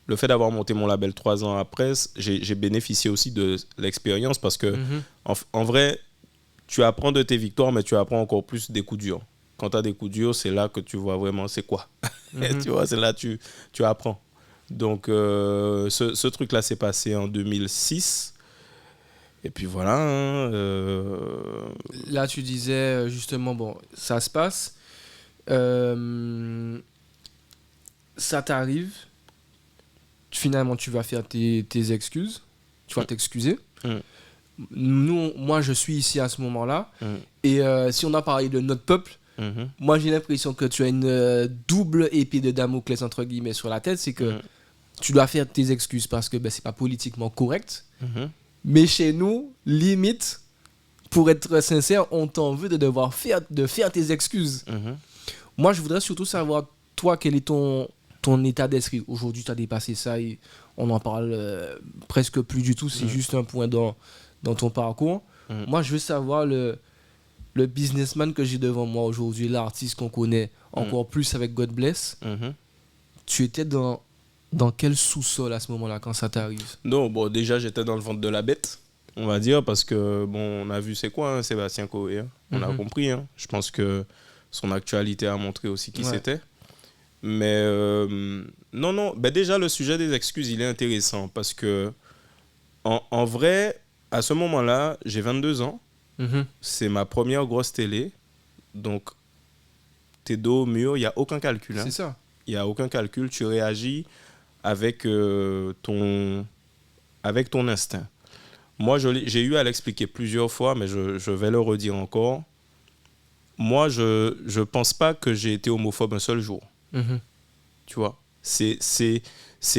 le fait d'avoir monté mon label 3 ans après, j'ai bénéficié aussi de l'expérience parce que, Mhm. en vrai, tu apprends de tes victoires, mais tu apprends encore plus des coups durs. Quand tu as des coups durs, c'est là que tu vois vraiment c'est quoi. Mhm. Tu vois, c'est là que tu apprends. Donc, ce truc-là s'est passé en 2006. Et puis voilà. Hein, Là, tu disais justement, bon, ça se passe. Ça t'arrive. Finalement, tu vas faire tes excuses. Tu vas t'excuser. Mm. Moi, je suis ici à ce moment-là. Mm. Et si on a parlé de notre peuple, Mhm. moi, j'ai l'impression que tu as une double épée de Damoclès, entre guillemets, sur la tête. C'est que Mm. tu dois faire tes excuses parce que c'est pas politiquement correct. Mhm. Mais chez nous, limite, pour être sincère, on t'en veut de faire tes excuses. Mhm. Moi, je voudrais surtout savoir, toi, quel est ton état d'esprit. Aujourd'hui, tu as dépassé ça et on n'en parle presque plus du tout. C'est juste un point dans ton parcours. Moi, je veux savoir le businessman que j'ai devant moi aujourd'hui, l'artiste qu'on connaît encore plus avec God Bless. Mhm. Tu étais dans quel sous-sol à ce moment-là, quand ça t'arrive? Non, bon, déjà, j'étais dans le ventre de la bête, on va dire, parce que, bon, on a vu c'est quoi, hein, Sébastien Coé. Hein. On a compris. Hein. Je pense que son actualité a montré aussi qui Ouais. c'était. Mais, non, ben déjà, le sujet des excuses, il est intéressant, parce que, en vrai, à ce moment-là, j'ai 22 ans. Mhm. C'est ma première grosse télé. Donc, t'es dos au mur, il n'y a aucun calcul. Hein. C'est ça. Il n'y a aucun calcul. Tu réagis avec ton instinct. Moi, j'ai eu à l'expliquer plusieurs fois, mais je vais le redire encore. Moi, je ne pense pas que j'ai été homophobe un seul jour. Mhm. Tu vois, c'est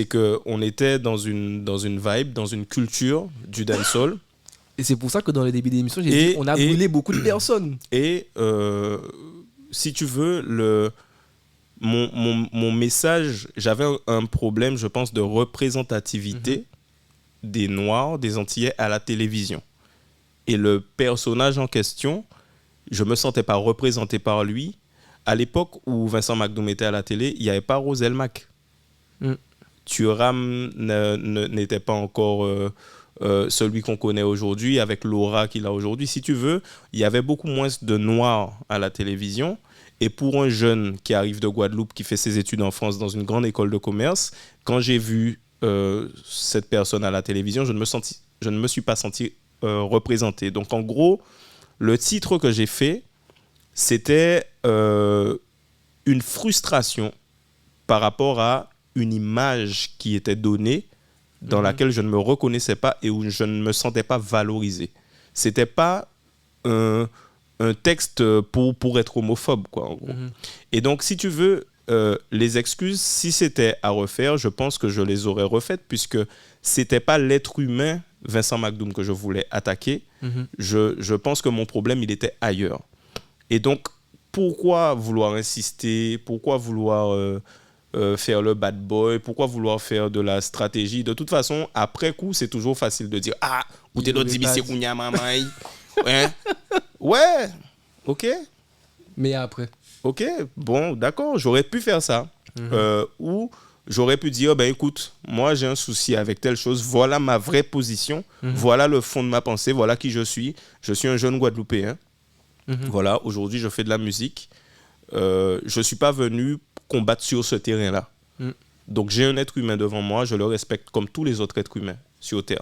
qu'on était dans une vibe, dans une culture du dancehall. Et c'est pour ça que dans le début d'émission, j'ai Et- dit on a et- brûlé beaucoup de personnes. Et si tu veux, mon message, j'avais un problème, je pense, de représentativité des Noirs, des Antillais à la télévision. Et le personnage en question, je ne me sentais pas représenté par lui. À l'époque où Vincent McDoom était à la télé, il n'y avait pas Roselle Mac. Mm. Thuram n'était pas encore celui qu'on connaît aujourd'hui, avec l'aura qu'il a aujourd'hui. Si tu veux, il y avait beaucoup moins de Noirs à la télévision. Et pour un jeune qui arrive de Guadeloupe, qui fait ses études en France dans une grande école de commerce, quand j'ai vu cette personne à la télévision, je ne me suis pas senti représenté. Donc en gros, le titre que j'ai fait, c'était une frustration par rapport à une image qui était donnée dans laquelle je ne me reconnaissais pas et où je ne me sentais pas valorisé. C'était pas un texte pour être homophobe, quoi, en gros. Et donc, si tu veux, les excuses, si c'était à refaire, je pense que je les aurais refaites, puisque c'était pas l'être humain Vincent McDoom que je voulais attaquer. Je pense que mon problème, il était ailleurs. Et donc, pourquoi vouloir insister? Pourquoi vouloir faire le bad boy? Pourquoi vouloir faire de la stratégie? De toute façon, après coup, c'est toujours facile de dire « Ah, ou t'es d'autres zibissé kounya mamay ?» Ouais, ouais, ok. Mais après. Ok, bon, d'accord, j'aurais pu faire ça. Ou j'aurais pu dire, ben écoute, moi j'ai un souci avec telle chose, voilà ma vraie position, voilà le fond de ma pensée, voilà qui je suis un jeune Guadeloupéen. Voilà, aujourd'hui je fais de la musique. Je ne suis pas venu combattre sur ce terrain-là. Donc j'ai un être humain devant moi, je le respecte comme tous les autres êtres humains sur Terre.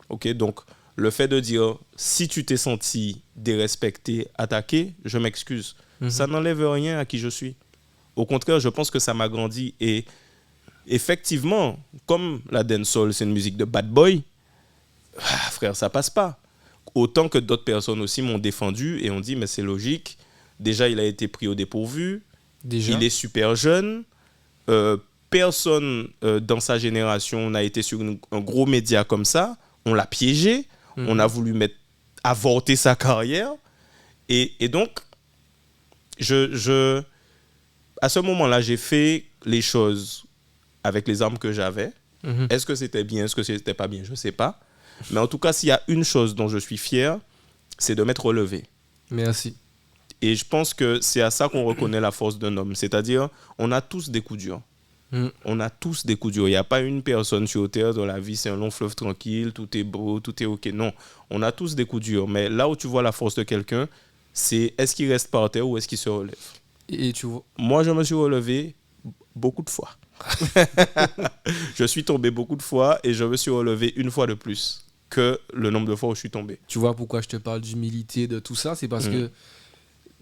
Ok, donc le fait de dire, si tu t'es senti dérespecté, attaqué, je m'excuse. Ça n'enlève rien à qui je suis. Au contraire, je pense que ça m'a grandi. Et effectivement, comme la dancehall, c'est une musique de bad boy, frère, ça passe pas. Autant que d'autres personnes aussi m'ont défendu et ont dit, mais c'est logique, déjà, il a été pris au dépourvu. Déjà. Il est super jeune. Personne dans sa génération n'a été sur un gros média comme ça. On l'a piégé. On a voulu avorter sa carrière. Et donc, à ce moment-là, j'ai fait les choses avec les armes que j'avais. Est-ce que c'était bien, est-ce que c'était pas bien, je ne sais pas. Mais en tout cas, s'il y a une chose dont je suis fier, c'est de m'être relevé. Merci. Et je pense que c'est à ça qu'on reconnaît la force d'un homme. C'est-à-dire, on a tous des coups durs. On a tous des coups durs. Il n'y a pas une personne sur Terre dans la vie, c'est un long fleuve tranquille, tout est beau, tout est OK. Non, on a tous des coups durs. Mais là où tu vois la force de quelqu'un, c'est est-ce qu'il reste par terre ou est-ce qu'il se relève. Et tu vois. Moi, je me suis relevé beaucoup de fois. Je suis tombé beaucoup de fois et je me suis relevé une fois de plus que le nombre de fois où je suis tombé. Tu vois pourquoi je te parle d'humilité, de tout ça, c'est parce que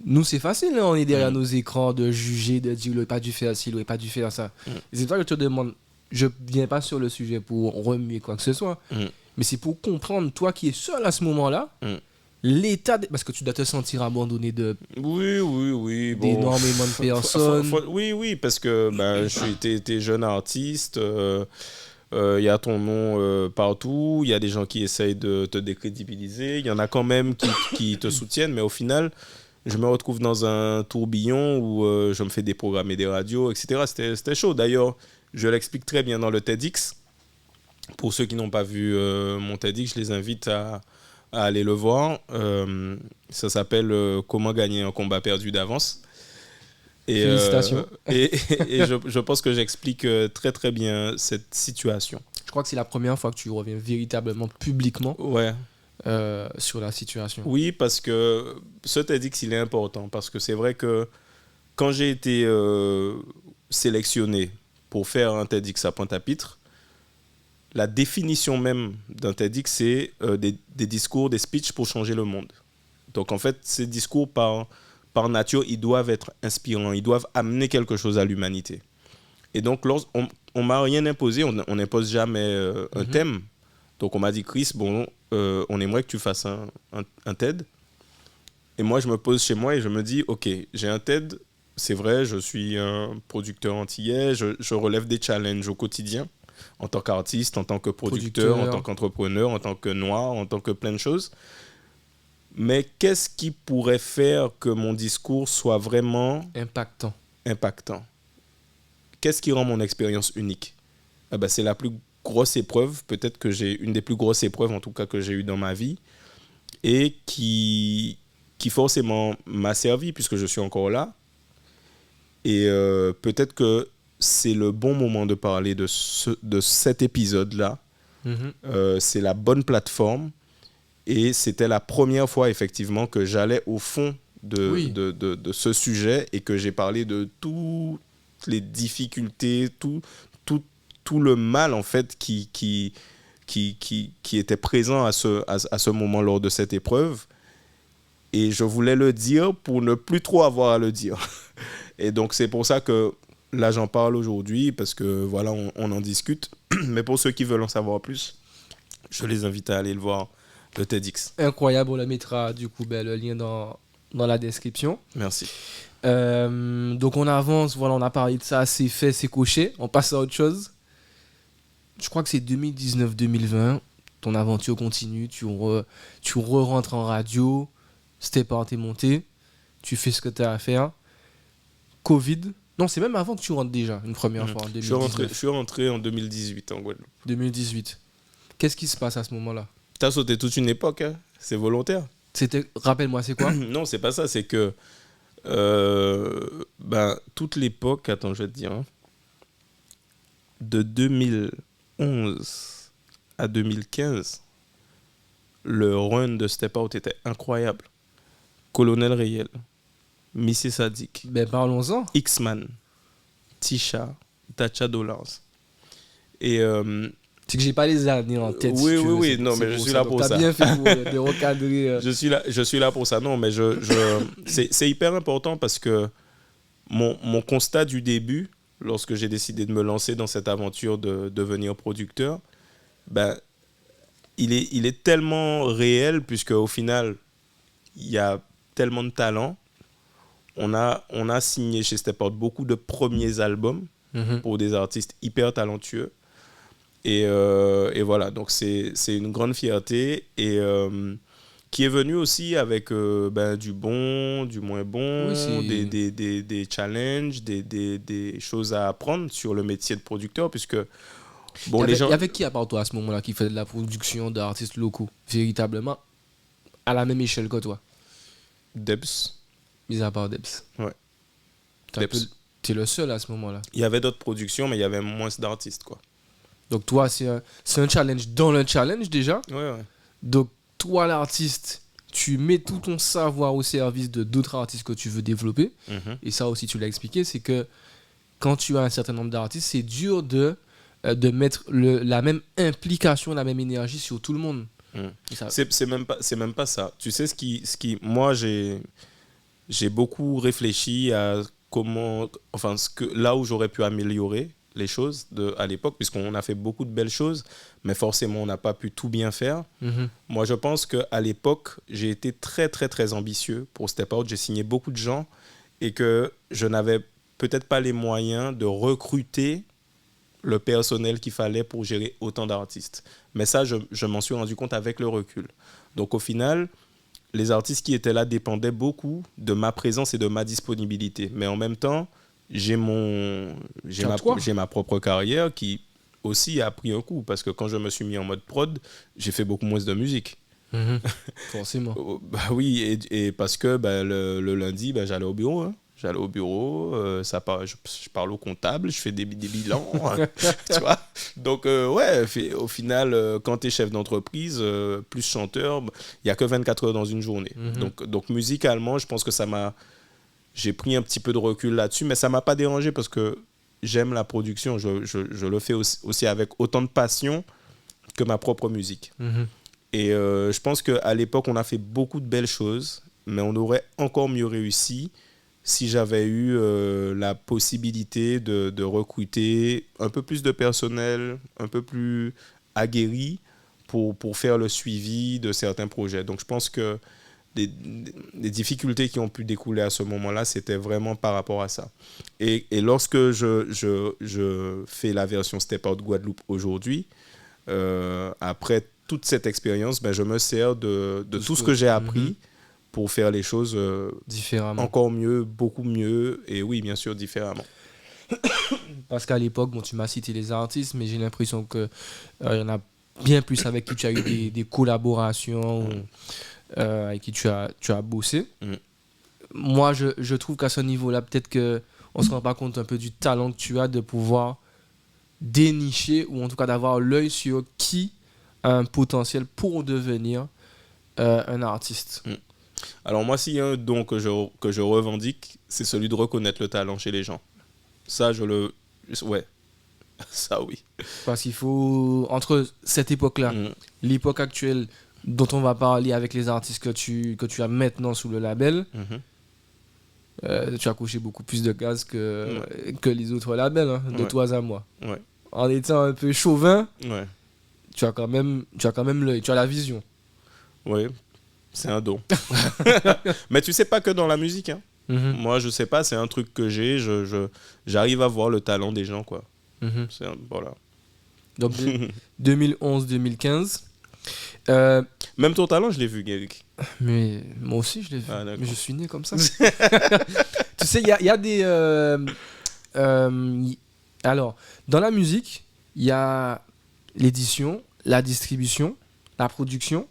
nous, c'est facile, hein, on est derrière nos écrans de juger, de dire il n'aurait pas dû faire ci, il n'aurait pas dû faire ça. Et c'est pour ça que je te demande, je ne viens pas sur le sujet pour remuer quoi que ce soit, mais c'est pour comprendre, toi qui es seul à ce moment-là, l'état, parce que tu dois te sentir abandonné de Oui. d'énormément de personnes. Oui, parce que t'es jeune artiste, il y a ton nom partout, il y a des gens qui essayent de te décrédibiliser, il y en a quand même qui te soutiennent, mais au final, je me retrouve dans un tourbillon où je me fais déprogrammer des radios, etc. C'était chaud. D'ailleurs, je l'explique très bien dans le TEDx. Pour ceux qui n'ont pas vu mon TEDx, je les invite à aller le voir. Ça s'appelle Comment gagner un combat perdu d'avance. Félicitations. Et je pense que j'explique très très bien cette situation. Je crois que c'est la première fois que tu reviens véritablement publiquement sur la situation. Oui, parce que ce TEDx, il est important. Parce que c'est vrai que quand j'ai été sélectionné pour faire un TEDx à Pointe-à-Pitre, la définition même d'un TEDx, c'est des discours, des speeches pour changer le monde. Donc en fait, ces discours, par nature, ils doivent être inspirants, ils doivent amener quelque chose à l'humanité. Et donc, on ne m'a rien imposé, on n'impose jamais un thème. Donc on m'a dit, Chris, on aimerait que tu fasses un TED. Et moi, je me pose chez moi et je me dis, ok, j'ai un TED, c'est vrai, je suis un producteur antillais, je relève des challenges au quotidien, en tant qu'artiste, en tant que producteur, en tant qu'entrepreneur, en tant que noir, en tant que plein de choses. Mais qu'est-ce qui pourrait faire que mon discours soit vraiment impactant? Qu'est-ce qui rend mon expérience unique? C'est la plus grosse épreuve, peut-être que j'ai une des plus grosses épreuves en tout cas que j'ai eues dans ma vie et qui forcément m'a servi puisque je suis encore là. Et peut-être que c'est le bon moment de parler de cet épisode-là. C'est la bonne plateforme. Et c'était la première fois, effectivement, que j'allais au fond de ce sujet et que j'ai parlé de toutes les difficultés, tout le mal, en fait, qui était présent à ce moment lors de cette épreuve. Et je voulais le dire pour ne plus trop avoir à le dire. Et donc, c'est pour ça que là, j'en parle aujourd'hui, parce que, voilà, on en discute. Mais pour ceux qui veulent en savoir plus, je les invite à aller le voir. Le TEDx. Incroyable, on le mettra du coup le lien dans la description. Merci. Donc on avance, voilà, on a parlé de ça, c'est fait, c'est coché. On passe à autre chose. Je crois que c'est 2019-2020. Ton aventure continue, tu re-rentres en radio, step out et monté, tu fais ce que tu as à faire. Covid. Non, c'est même avant que tu rentres déjà, une première fois en 2019. Je suis rentré en 2018 en Guadeloupe. 2018. Qu'est-ce qui se passe à ce moment-là? T'as sauté toute une époque, hein. C'est volontaire. Rappelle-moi, c'est quoi? Non, c'est pas ça, c'est que toute l'époque, attends, je vais te dire, hein, de 2011 à 2015, le run de Step Out était incroyable. Colonel Riel, Missy Sadik, parlons-en. X-Man, Tisha, Dacha Dollars. Et c'est que j'ai pas les années en tête. Oui, non, mais je suis là pour ça. T'as bien fait de recadrer. Je suis là pour ça. Non, mais c'est hyper important parce que mon constat du début, lorsque j'ai décidé de me lancer dans cette aventure de devenir producteur, il est tellement réel puisque au final, il y a tellement de talent on a signé chez Step Out beaucoup de premiers albums pour des artistes hyper talentueux. Et voilà, donc c'est une grande fierté et qui est venue aussi avec du bon, du moins bon, Oui, des challenges, des choses à apprendre sur le métier de producteur, puisque bon, Il les gens... y avait qui à part toi à ce moment-là qui faisait de la production d'artistes locaux, véritablement, à la même échelle que toi, Debs, mis à part Debs? ouais. Debs. T'es le seul à ce moment-là. Il y avait d'autres productions, mais il y avait moins d'artistes, quoi. Donc toi, c'est un challenge dans le challenge déjà. Ouais. Donc toi, l'artiste, tu mets tout ton savoir au service de d'autres artistes que tu veux développer. Et ça aussi, tu l'as expliqué, c'est que quand tu as un certain nombre d'artistes, c'est dur de mettre la même implication, la même énergie sur tout le monde. Et ça... C'est même pas ça. Tu sais moi j'ai beaucoup réfléchi à là où j'aurais pu améliorer les choses à l'époque, puisqu'on a fait beaucoup de belles choses, mais forcément on n'a pas pu tout bien faire. Moi je pense qu'à l'époque j'ai été très très très ambitieux pour Step Out. J'ai signé beaucoup de gens et que je n'avais peut-être pas les moyens de recruter le personnel qu'il fallait pour gérer autant d'artistes. Mais ça, je m'en suis rendu compte avec le recul. Donc au final, les artistes qui étaient là dépendaient beaucoup de ma présence et de ma disponibilité. Mais en même temps, j'ai ma propre carrière qui aussi a pris un coup. Parce que quand je me suis mis en mode prod, j'ai fait beaucoup moins de musique. Forcément. Bah oui, et parce que le lundi, j'allais au bureau. J'allais au bureau, je parle au comptable, je fais des bilans, tu vois. Donc, au final, quand tu es chef d'entreprise, plus chanteur, il n'y a que 24 heures dans une journée. Donc, musicalement, je pense que j'ai pris un petit peu de recul là-dessus, mais ça ne m'a pas dérangé parce que j'aime la production. Je le fais aussi avec autant de passion que ma propre musique. Et je pense qu'à l'époque, on a fait beaucoup de belles choses, mais on aurait encore mieux réussi si j'avais eu la possibilité de recruter un peu plus de personnel, un peu plus aguerri pour faire le suivi de certains projets. Donc je pense que les difficultés qui ont pu découler à ce moment-là, c'était vraiment par rapport à ça. Et lorsque je fais la version Step Out Guadeloupe aujourd'hui, après toute cette expérience, je me sers de tout ce que j'ai appris pour faire les choses différemment. Encore mieux, beaucoup mieux, et oui, bien sûr, différemment. Parce qu'à l'époque, tu m'as cité les artistes, mais j'ai l'impression qu'il y en a bien plus avec qui tu as eu des collaborations, avec qui tu as bossé. Moi, je trouve qu'à ce niveau-là, peut-être qu'on ne se rend pas compte un peu du talent que tu as de pouvoir dénicher, ou en tout cas d'avoir l'œil sur qui a un potentiel pour devenir un artiste. Alors moi, s'il y a un don que je revendique, c'est celui de reconnaître le talent chez les gens. Ça, ouais, ça oui. Parce qu'il faut, entre cette époque-là, l'époque actuelle dont on va parler avec les artistes que tu as maintenant sous le label, tu as coché beaucoup plus de cases que les autres labels, de toi à moi. Ouais. En étant un peu chauvin, ouais. tu as quand même l'œil, tu as la vision. Oui. C'est un don. Mais tu sais pas que dans la musique. Moi, je sais pas, c'est un truc que j'ai. J'arrive à voir le talent des gens, quoi. Voilà. Donc, 2011-2015. Même ton talent, je l'ai vu, Guéric. Mais moi aussi, je l'ai vu. Ah, mais je suis né comme ça. Tu sais, il y a des... alors, dans la musique, il y a l'édition, la distribution, la production.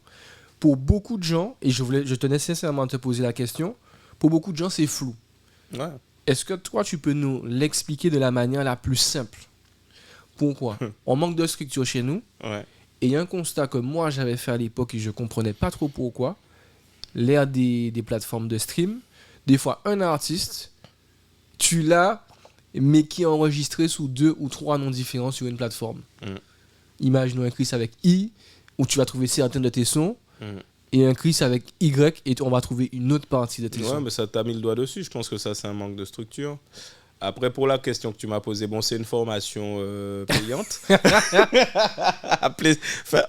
Pour beaucoup de gens, et je tenais sincèrement à te poser la question, pour beaucoup de gens, c'est flou. Ouais. Est-ce que toi, tu peux nous l'expliquer de la manière la plus simple? Pourquoi? On manque de structure chez nous. Ouais. Et il y a un constat que moi, j'avais fait à l'époque et je ne comprenais pas trop pourquoi. L'ère des plateformes de stream, des fois, un artiste, tu l'as, mais qui est enregistré sous 2 ou 3 noms différents sur une plateforme. Imaginons un Chris avec I, où tu vas trouver certains de tes sons, et un Chris avec Y, et on va trouver une autre partie de tes sons. Ouais, mais ça t'a mis le doigt dessus. Je pense que ça, c'est un manque de structure. Après, pour la question que tu m'as posée, c'est une formation payante.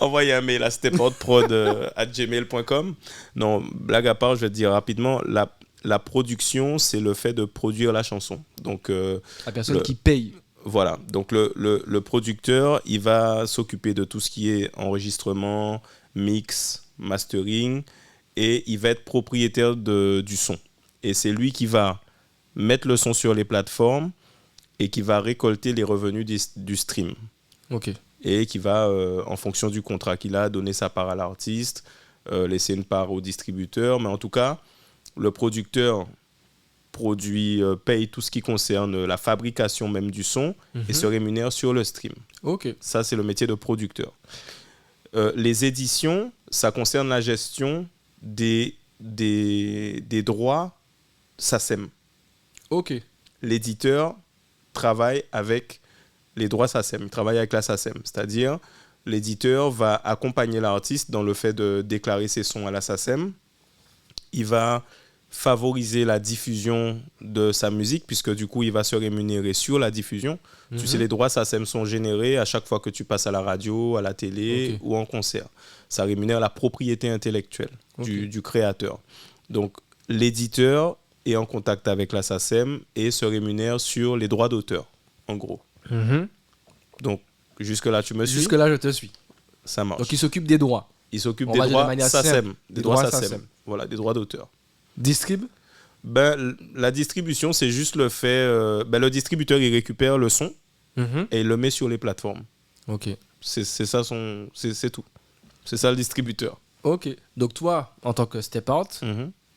Envoyez un mail à stepoutprod@gmail.com. Non, blague à part, je vais te dire rapidement, la production, c'est le fait de produire la chanson. Donc, La personne qui paye. voilà. Donc, le producteur, il va s'occuper de tout ce qui est enregistrement, mix, mastering, et il va être propriétaire du son. Et c'est lui qui va mettre le son sur les plateformes et qui va récolter les revenus du stream. Ok. Et qui va, en fonction du contrat qu'il a, donner sa part à l'artiste, laisser une part au distributeur. Mais en tout cas, le producteur paye tout ce qui concerne la fabrication même du son et se rémunère sur le stream. Ok. Ça, c'est le métier de producteur. Les éditions, ça concerne la gestion des droits SACEM. Ok. L'éditeur travaille avec les droits SACEM, il travaille avec la SACEM, c'est-à-dire l'éditeur va accompagner l'artiste dans le fait de déclarer ses sons à la SACEM, il va favoriser la diffusion de sa musique, puisque du coup il va se rémunérer sur la diffusion. Tu sais, les droits SACEM sont générés à chaque fois que tu passes à la radio, à la télé ou en concert. Ça rémunère la propriété intellectuelle du créateur. Donc l'éditeur est en contact avec la SACEM et se rémunère sur les droits d'auteur, en gros. Donc, jusque-là, tu me suis? Jusque-là, je te suis. Ça marche. Donc, il s'occupe des droits. Il s'occupe des droits SACEM. Des droits SACEM. Voilà, des droits d'auteur. Distrib? La distribution, c'est juste le fait... le distributeur, il récupère le son et il le met sur les plateformes. Ok. C'est ça c'est tout. C'est ça le distributeur. Ok. Donc, toi, en tant que Step Out,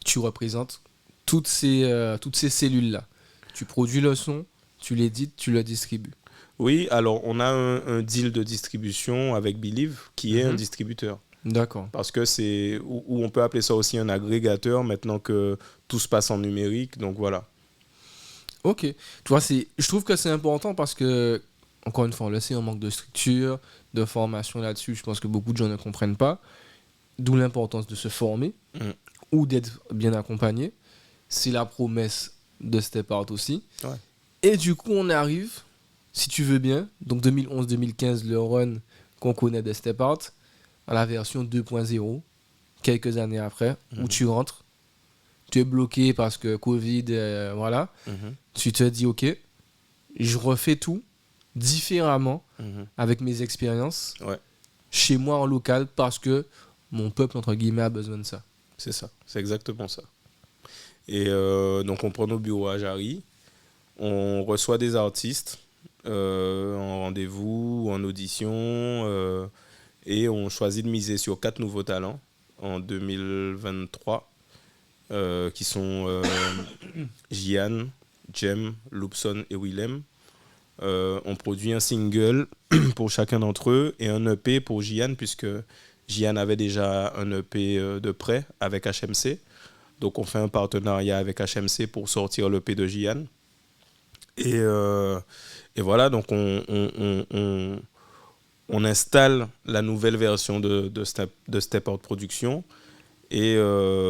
tu représentes toutes ces cellules-là. Tu produis le son, tu l'édites, tu le distribues. Oui, alors on a un deal de distribution avec Believe qui est un distributeur. D'accord. Parce que c'est... Ou on peut appeler ça aussi un agrégateur maintenant que tout se passe en numérique. Donc voilà. Ok. Tu vois, je trouve que c'est important parce que, encore une fois, on le sait, on manque de structure, de formation là-dessus. Je pense que beaucoup de gens ne comprennent pas. D'où l'importance de se former ou d'être bien accompagné. C'est la promesse de Step Out aussi. Ouais. Et du coup, on arrive, si tu veux bien, donc 2011-2015, le run qu'on connaît de Step Out, à la version 2.0, quelques années après, où tu rentres, tu es bloqué parce que Covid, voilà. Tu te dis, ok, je refais tout différemment avec mes expériences chez moi en local parce que mon peuple, entre guillemets, a besoin de ça. C'est ça, c'est exactement ça. Et donc on prend nos bureaux à Jarry, on reçoit des artistes en rendez-vous, en audition, et on choisit de miser sur 4 nouveaux talents en 2023, qui sont Gian, Jem, Loopson et Willem. On produit un single pour chacun d'entre eux et un EP pour Gian, puisque Gian avait déjà un EP de prêt avec HMC. Donc on fait un partenariat avec HMC pour sortir l'EP de Gian. Et voilà, donc on installe la nouvelle version de Step Out Production. Et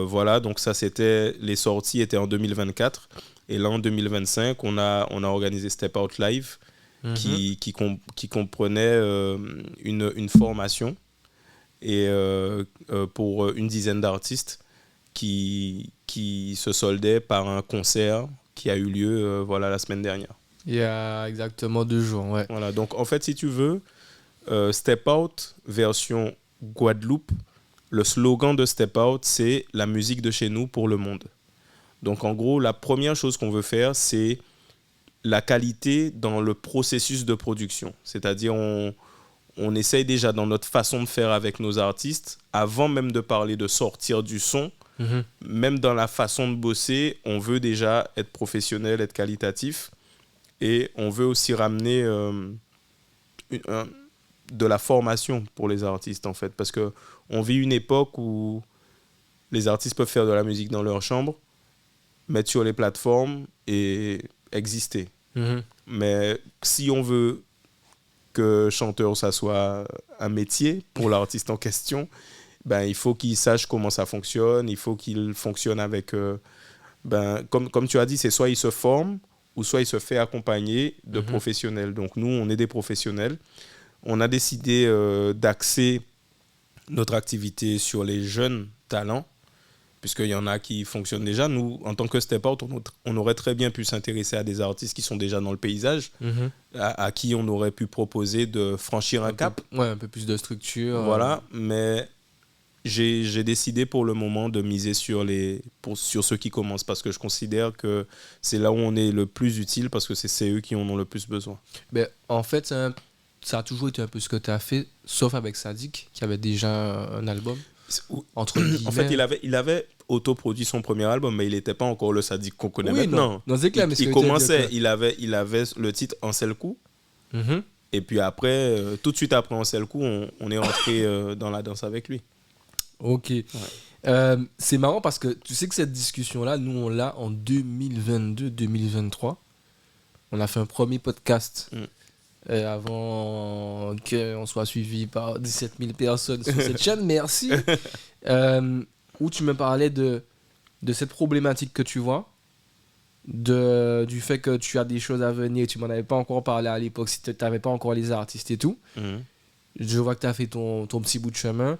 voilà, donc ça c'était... Les sorties étaient en 2024. Et là en 2025, on a organisé Step Out Live qui comprenait une formation et pour une dizaine d'artistes qui se soldait par un concert qui a eu lieu la semaine dernière. Il y a exactement 2 jours, ouais. Voilà, donc en fait, si tu veux, Step Out version Guadeloupe, le slogan de Step Out, c'est « La musique de chez nous pour le monde ». Donc en gros, la première chose qu'on veut faire, c'est la qualité dans le processus de production. C'est-à-dire, on essaye déjà dans notre façon de faire avec nos artistes, avant même de parler de sortir du son, même dans la façon de bosser, on veut déjà être professionnel, être qualitatif, et on veut aussi ramener de la formation pour les artistes, en fait, parce qu'on vit une époque où les artistes peuvent faire de la musique dans leur chambre, mettre sur les plateformes et exister. Mais si on veut que chanteur, ça soit un métier pour l'artiste en question, il faut qu'il sache comment ça fonctionne, il faut qu'il fonctionne avec... comme tu as dit, c'est soit il se forme ou soit il se fait accompagner de professionnels. Donc nous, on est des professionnels. On a décidé d'axer notre activité sur les jeunes talents puisqu'il y en a qui fonctionnent déjà. Nous, en tant que Step Out, on aurait très bien pu s'intéresser à des artistes qui sont déjà dans le paysage, à qui on aurait pu proposer de franchir un cap. Ouais, un peu plus de structure. Voilà, mais j'ai décidé pour le moment de miser sur ceux qui commencent, parce que je considère que c'est là où on est le plus utile, parce que c'est eux qui en ont le plus besoin. Ben, en fait, ça a toujours été un peu ce que tu as fait, sauf avec Sadik, qui avait déjà un album. Entre guillemets. En fait, il avait autoproduit son premier album, mais il n'était pas encore le Sadik qu'on connaît Oui, maintenant. Non, c'est clair, mais Il commençait, il avait le titre Un seul coup. Et puis après, tout de suite après Un seul coup, on est rentré dans la danse avec lui. Ok. Ouais. C'est marrant parce que tu sais que cette discussion-là, nous, on l'a en 2022-2023. On a fait un premier podcast avant qu'on soit suivi par 17 000 personnes sur cette chaîne. Merci. Où tu me parlais de cette problématique que tu vois, du fait que tu as des choses à venir. Tu m'en avais pas encore parlé à l'époque, si tu n'avais pas encore les artistes et tout. Je vois que tu as fait ton petit bout de chemin.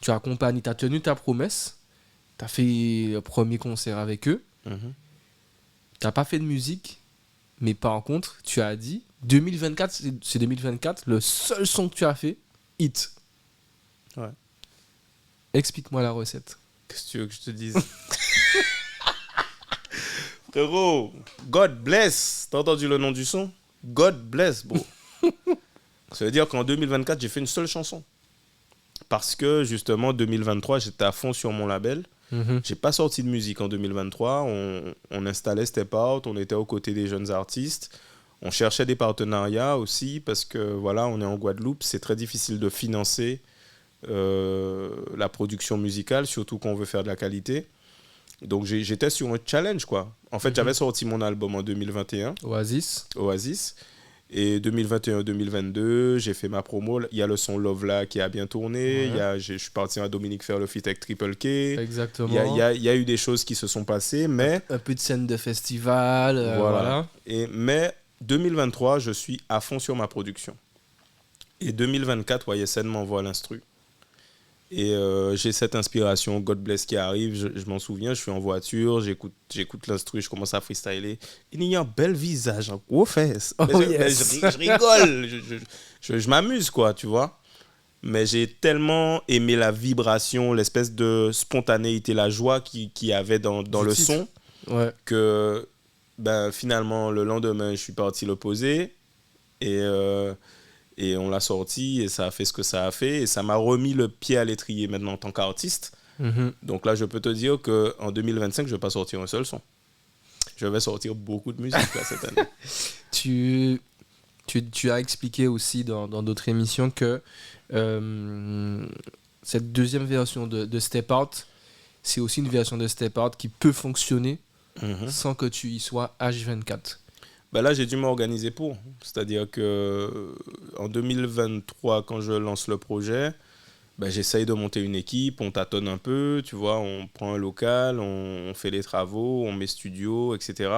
Tu as accompagné, tu as tenu ta promesse. Tu as fait le premier concert avec eux. Tu n'as pas fait de musique. Mais par contre, tu as dit 2024, c'est 2024, le seul son que tu as fait, hit. Ouais. Explique-moi la recette. Qu'est-ce que tu veux que je te dise? Frérot, God bless. T'as entendu le nom du son? God bless, bro. Ça veut dire qu'en 2024, j'ai fait une seule chanson. Parce que justement, 2023, j'étais à fond sur mon label. J'ai pas sorti de musique en 2023. On installait Step Out, on était aux côtés des jeunes artistes. On cherchait des partenariats aussi parce que voilà, on est en Guadeloupe, c'est très difficile de financer la production musicale, surtout quand on veut faire de la qualité. Donc j'étais sur un challenge, quoi. En fait, j'avais sorti mon album en 2021. Oasis. Et 2021-2022, j'ai fait ma promo. Il y a le son Love là qui a bien tourné. Ouais. Je suis parti à Dominique faire le feat avec Triple K. Exactement. Il y a eu des choses qui se sont passées, mais... Un peu de scène de festival, voilà. Mais 2023, je suis à fond sur ma production. Et 2024, YSN m'envoie l'instru. Et j'ai cette inspiration God Bless qui arrive, je m'en souviens, je suis en voiture, j'écoute l'instru, je commence à freestyler. Il y a un bel visage, un gros fesse. Je rigole, je m'amuse, quoi, tu vois. Mais j'ai tellement aimé la vibration, l'espèce de spontanéité, la joie qu'il y avait dans le son, que finalement, le lendemain, je suis parti le poser. Et on l'a sorti et ça a fait ce que ça a fait et ça m'a remis le pied à l'étrier maintenant en tant qu'artiste. Donc là, je peux te dire qu'en 2025, je ne vais pas sortir un seul son. Je vais sortir beaucoup de musique là, cette année. Tu as expliqué aussi dans d'autres émissions que cette deuxième version de Step Out, c'est aussi une version de Step Out qui peut fonctionner sans que tu y sois H24. Là, j'ai dû m'organiser pour. C'est-à-dire qu'en 2023, quand je lance le projet, j'essaye de monter une équipe, on tâtonne un peu, tu vois, on prend un local, on fait les travaux, on met studio, etc.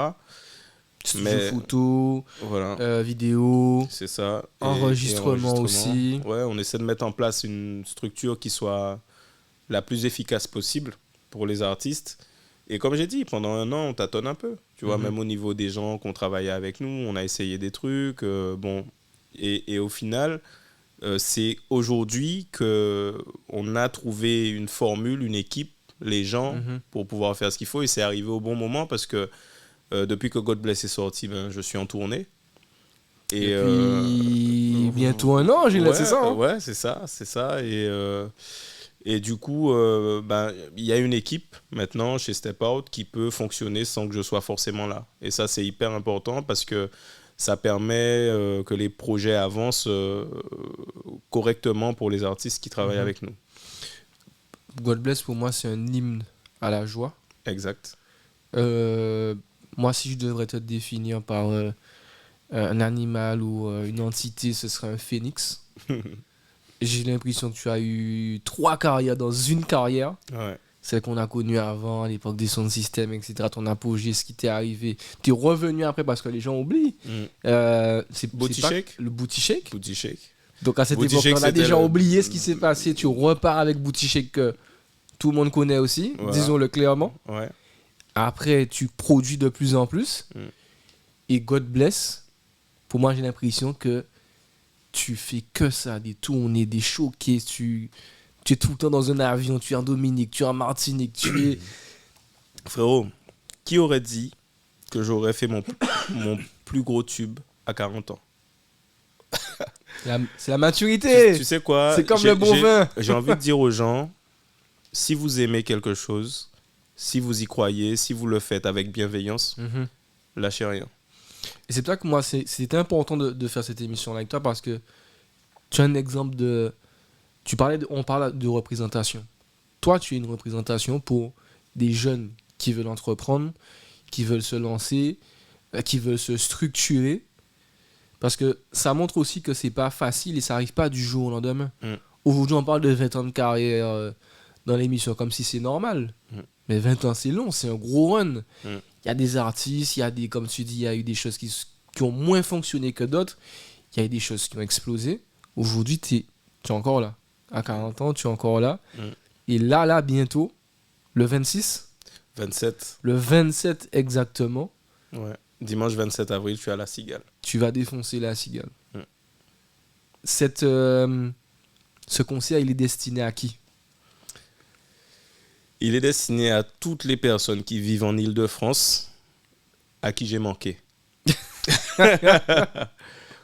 Studio photo, voilà. Vidéo, c'est ça. enregistrement aussi. Ouais, on essaie de mettre en place une structure qui soit la plus efficace possible pour les artistes. Et comme j'ai dit, pendant un an, on tâtonne un peu. Tu vois, même au niveau des gens qui ont travaillé avec nous, on a essayé des trucs. Et au final, c'est aujourd'hui qu'on a trouvé une formule, une équipe, les gens, pour pouvoir faire ce qu'il faut. Et c'est arrivé au bon moment parce que depuis que God Bless est sorti, je suis en tournée. Et depuis bientôt un an, Gilles, c'est ça, hein? Ouais, c'est ça. Et du coup, il y a une équipe maintenant chez Step Out qui peut fonctionner sans que je sois forcément là. Et ça, c'est hyper important parce que ça permet que les projets avancent correctement pour les artistes qui travaillent avec nous. God Bless, pour moi, c'est un hymne à la joie. Exact. Moi, si je devrais te définir par un animal ou une entité, ce serait un phénix. J'ai l'impression que tu as eu 3 carrières dans une carrière. Ouais. Celle qu'on a connue avant, à l'époque des sound systems, etc. Ton apogée, ce qui t'est arrivé. Tu es revenu après parce que les gens oublient. C'est Booty Shake. Le Booty Shake. Booty Shake. Donc à cette époque, on a déjà oublié ce qui s'est passé. Tu repars avec Booty Shake que tout le monde connaît aussi, Voilà. disons-le clairement. Ouais. Après, tu produis de plus en plus. Mm. Et God bless, pour moi, j'ai l'impression que tu fais que ça, des tournées, des showcases, tu es tout le temps dans un avion, tu es en Dominique, tu es en Martinique, tu es... Frérot, qui aurait dit que j'aurais fait mon plus gros tube à 40 ans? C'est la maturité. Tu sais quoi? C'est comme le bon vin. J'ai envie de dire aux gens, si vous aimez quelque chose, si vous y croyez, si vous le faites avec bienveillance, Mhm. lâchez rien. Et c'est pour ça que moi, c'était important de faire cette émission-là avec toi parce que tu as un exemple de... On parle de représentation. Toi, tu es une représentation pour des jeunes qui veulent entreprendre, qui veulent se lancer, qui veulent se structurer. Parce que ça montre aussi que c'est pas facile et ça arrive pas du jour au lendemain. Mm. Aujourd'hui, on parle de 20 ans de carrière dans l'émission comme si c'est normal. Mm. Mais 20 ans, c'est long, c'est un gros run. Mm. Il y a des artistes, il y a des, comme tu dis, il y a eu des choses qui ont moins fonctionné que d'autres. Il y a eu des choses qui ont explosé. Aujourd'hui, tu es encore là. À 40 ans, tu es encore là. Mm. Et là, bientôt, le 26, 27. le 27 exactement, Ouais. Dimanche 27 avril, je suis à La Cigale. tu vas défoncer la cigale. Mm. Ce concert, il est destiné à qui? Il est destiné à toutes les personnes qui vivent en Île-de-France, à qui j'ai manqué.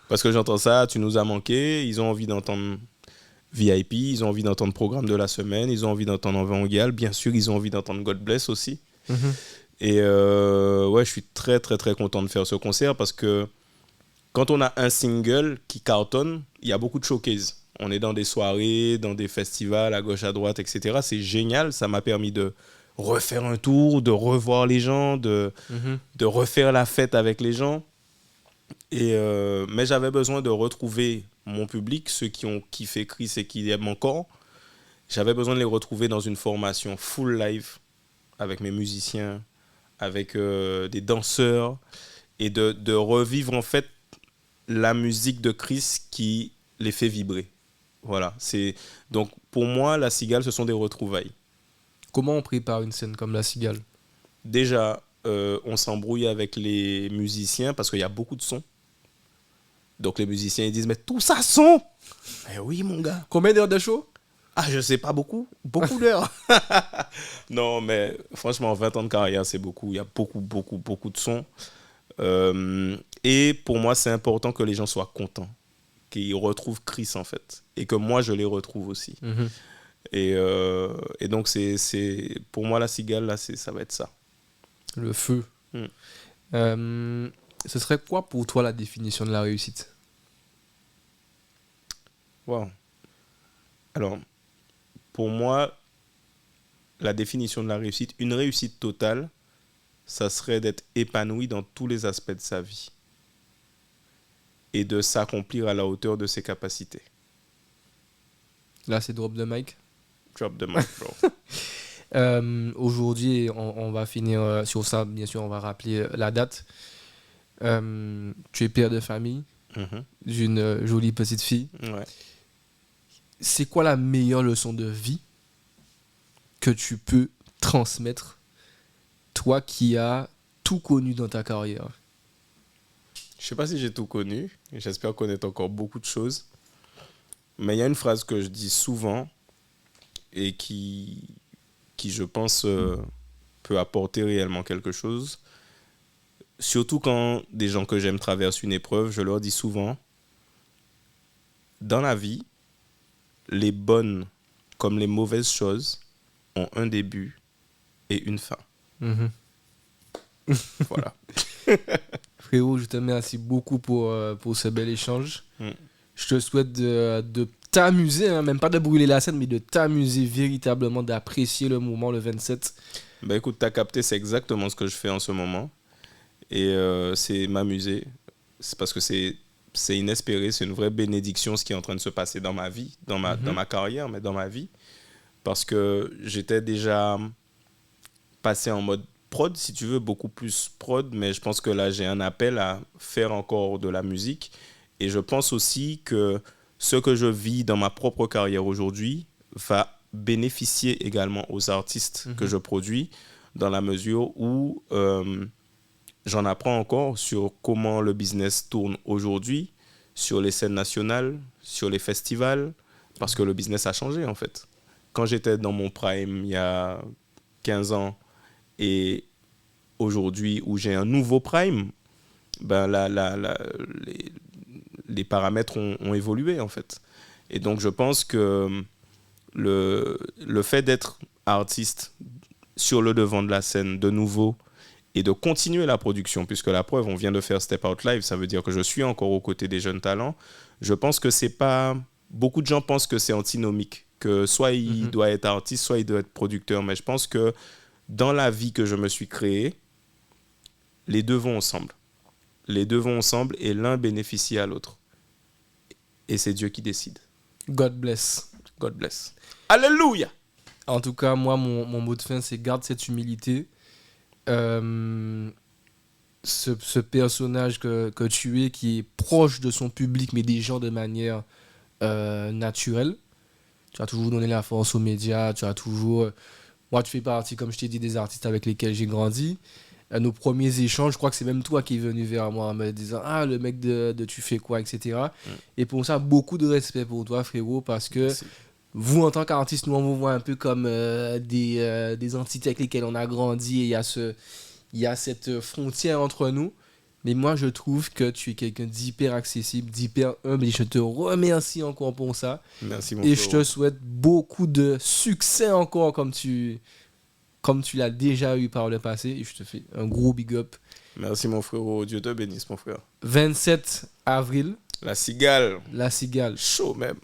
Parce que j'entends ça, tu nous as manqué, ils ont envie d'entendre VIP, ils ont envie d'entendre Programme de la semaine, ils ont envie d'entendre Evangélial, bien sûr, ils ont envie d'entendre God Bless aussi. Et ouais, je suis très très très content de faire ce concert parce que quand on a un single qui cartonne, il y a beaucoup de showcases. On est dans des soirées, dans des festivals à gauche, à droite, etc. C'est génial, ça m'a permis de refaire un tour, de revoir les gens, de refaire la fête avec les gens. Mais j'avais besoin de retrouver mon public, ceux qui ont kiffé Chris et qui aiment encore. J'avais besoin de les retrouver dans une formation full live avec mes musiciens, avec des danseurs et de revivre en fait la musique de Chris qui les fait vibrer. Voilà, donc pour moi La Cigale, ce sont des retrouvailles. Comment on prépare une scène comme la cigale? Déjà, on s'embrouille avec les musiciens parce qu'il y a beaucoup de sons. Donc les musiciens ils disent mais tout ça son. Eh oui mon gars. Combien d'heures de show? Ah, je sais pas beaucoup d'heures. Non, mais franchement, 20 ans de carrière, c'est beaucoup. Il y a beaucoup de sons. Et pour moi, c'est important que les gens soient contents, qu'ils retrouvent Chris, en fait. Et que moi, je les retrouve aussi. Et donc, pour moi, La Cigale, là, ça va être ça. Le feu. Ce serait quoi pour toi la définition de la réussite? Wow. Alors, pour moi, la définition de la réussite, une réussite totale, ça serait d'être épanoui dans tous les aspects de sa vie et de s'accomplir à la hauteur de ses capacités. Là, c'est drop the mic. Drop the mic, bro. Aujourd'hui, on va finir sur ça. Bien sûr, on va rappeler la date. Tu es père de famille d'une jolie petite fille. Ouais. C'est quoi la meilleure leçon de vie que tu peux transmettre, toi qui as tout connu dans ta carrière? Je sais pas si j'ai tout connu. J'espère connaître encore beaucoup de choses. Mais il y a une phrase que je dis souvent et qui je pense, peut apporter réellement quelque chose. Surtout quand des gens que j'aime traversent une épreuve, je leur dis souvent, dans la vie, les bonnes comme les mauvaises choses ont un début et une fin. Voilà. Frérot, je te remercie beaucoup pour ce bel échange. Je te souhaite de t'amuser, hein, même pas de brûler la scène, mais de t'amuser véritablement, d'apprécier le moment le 27. Ben écoute, t'as capté, c'est exactement ce que je fais en ce moment. Et c'est m'amuser. C'est parce que c'est inespéré, c'est une vraie bénédiction ce qui est en train de se passer dans ma vie, dans ma carrière, mais dans ma vie. Parce que j'étais déjà passé en mode prod, si tu veux, beaucoup plus prod, mais je pense que là, j'ai un appel à faire encore de la musique. Et je pense aussi que ce que je vis dans ma propre carrière aujourd'hui va bénéficier également aux artistes que je produis, dans la mesure où j'en apprends encore sur comment le business tourne aujourd'hui, sur les scènes nationales, sur les festivals, parce que le business a changé en fait. Quand j'étais dans mon prime il y a 15 ans et aujourd'hui où j'ai un nouveau prime, ben les paramètres ont évolué en fait. Et donc je pense que le fait d'être artiste sur le devant de la scène de nouveau et de continuer la production, puisque la preuve, on vient de faire Step Out Live, ça veut dire que je suis encore aux côtés des jeunes talents. Je pense que c'est pas... Beaucoup de gens pensent que c'est antinomique, que soit il doit être artiste, soit il doit être producteur, mais je pense que dans la vie que je me suis créée, les deux vont ensemble. Les deux vont ensemble et l'un bénéficie à l'autre. Et c'est Dieu qui décide. God bless. God bless. Alléluia! En tout cas, moi, mon mot de fin, c'est garde cette humilité. Ce personnage que tu es, qui est proche de son public, mais des gens de manière naturelle. Tu as toujours donné la force aux médias. Tu as toujours... Moi, tu fais partie, comme je t'ai dit, des artistes avec lesquels j'ai grandi. Nos premiers échanges, je crois que c'est même toi qui es venu vers moi en me disant « Ah, le mec de tu fais quoi ?» etc. Et pour ça, beaucoup de respect pour toi, frérot, parce que Merci. vous, en tant qu'artiste, nous, on vous voit un peu comme des entités avec lesquelles on a grandi et il y a cette frontière entre nous. Mais moi, je trouve que tu es quelqu'un d'hyper accessible, d'hyper humble et je te remercie encore pour ça. Merci, mon Et frérot. je te souhaite beaucoup de succès encore comme tu l'as déjà eu par le passé. Et je te fais un gros big up. Merci, mon frérot. Dieu te bénisse, mon frère. 27 avril, La cigale. La Cigale. Chaud, même.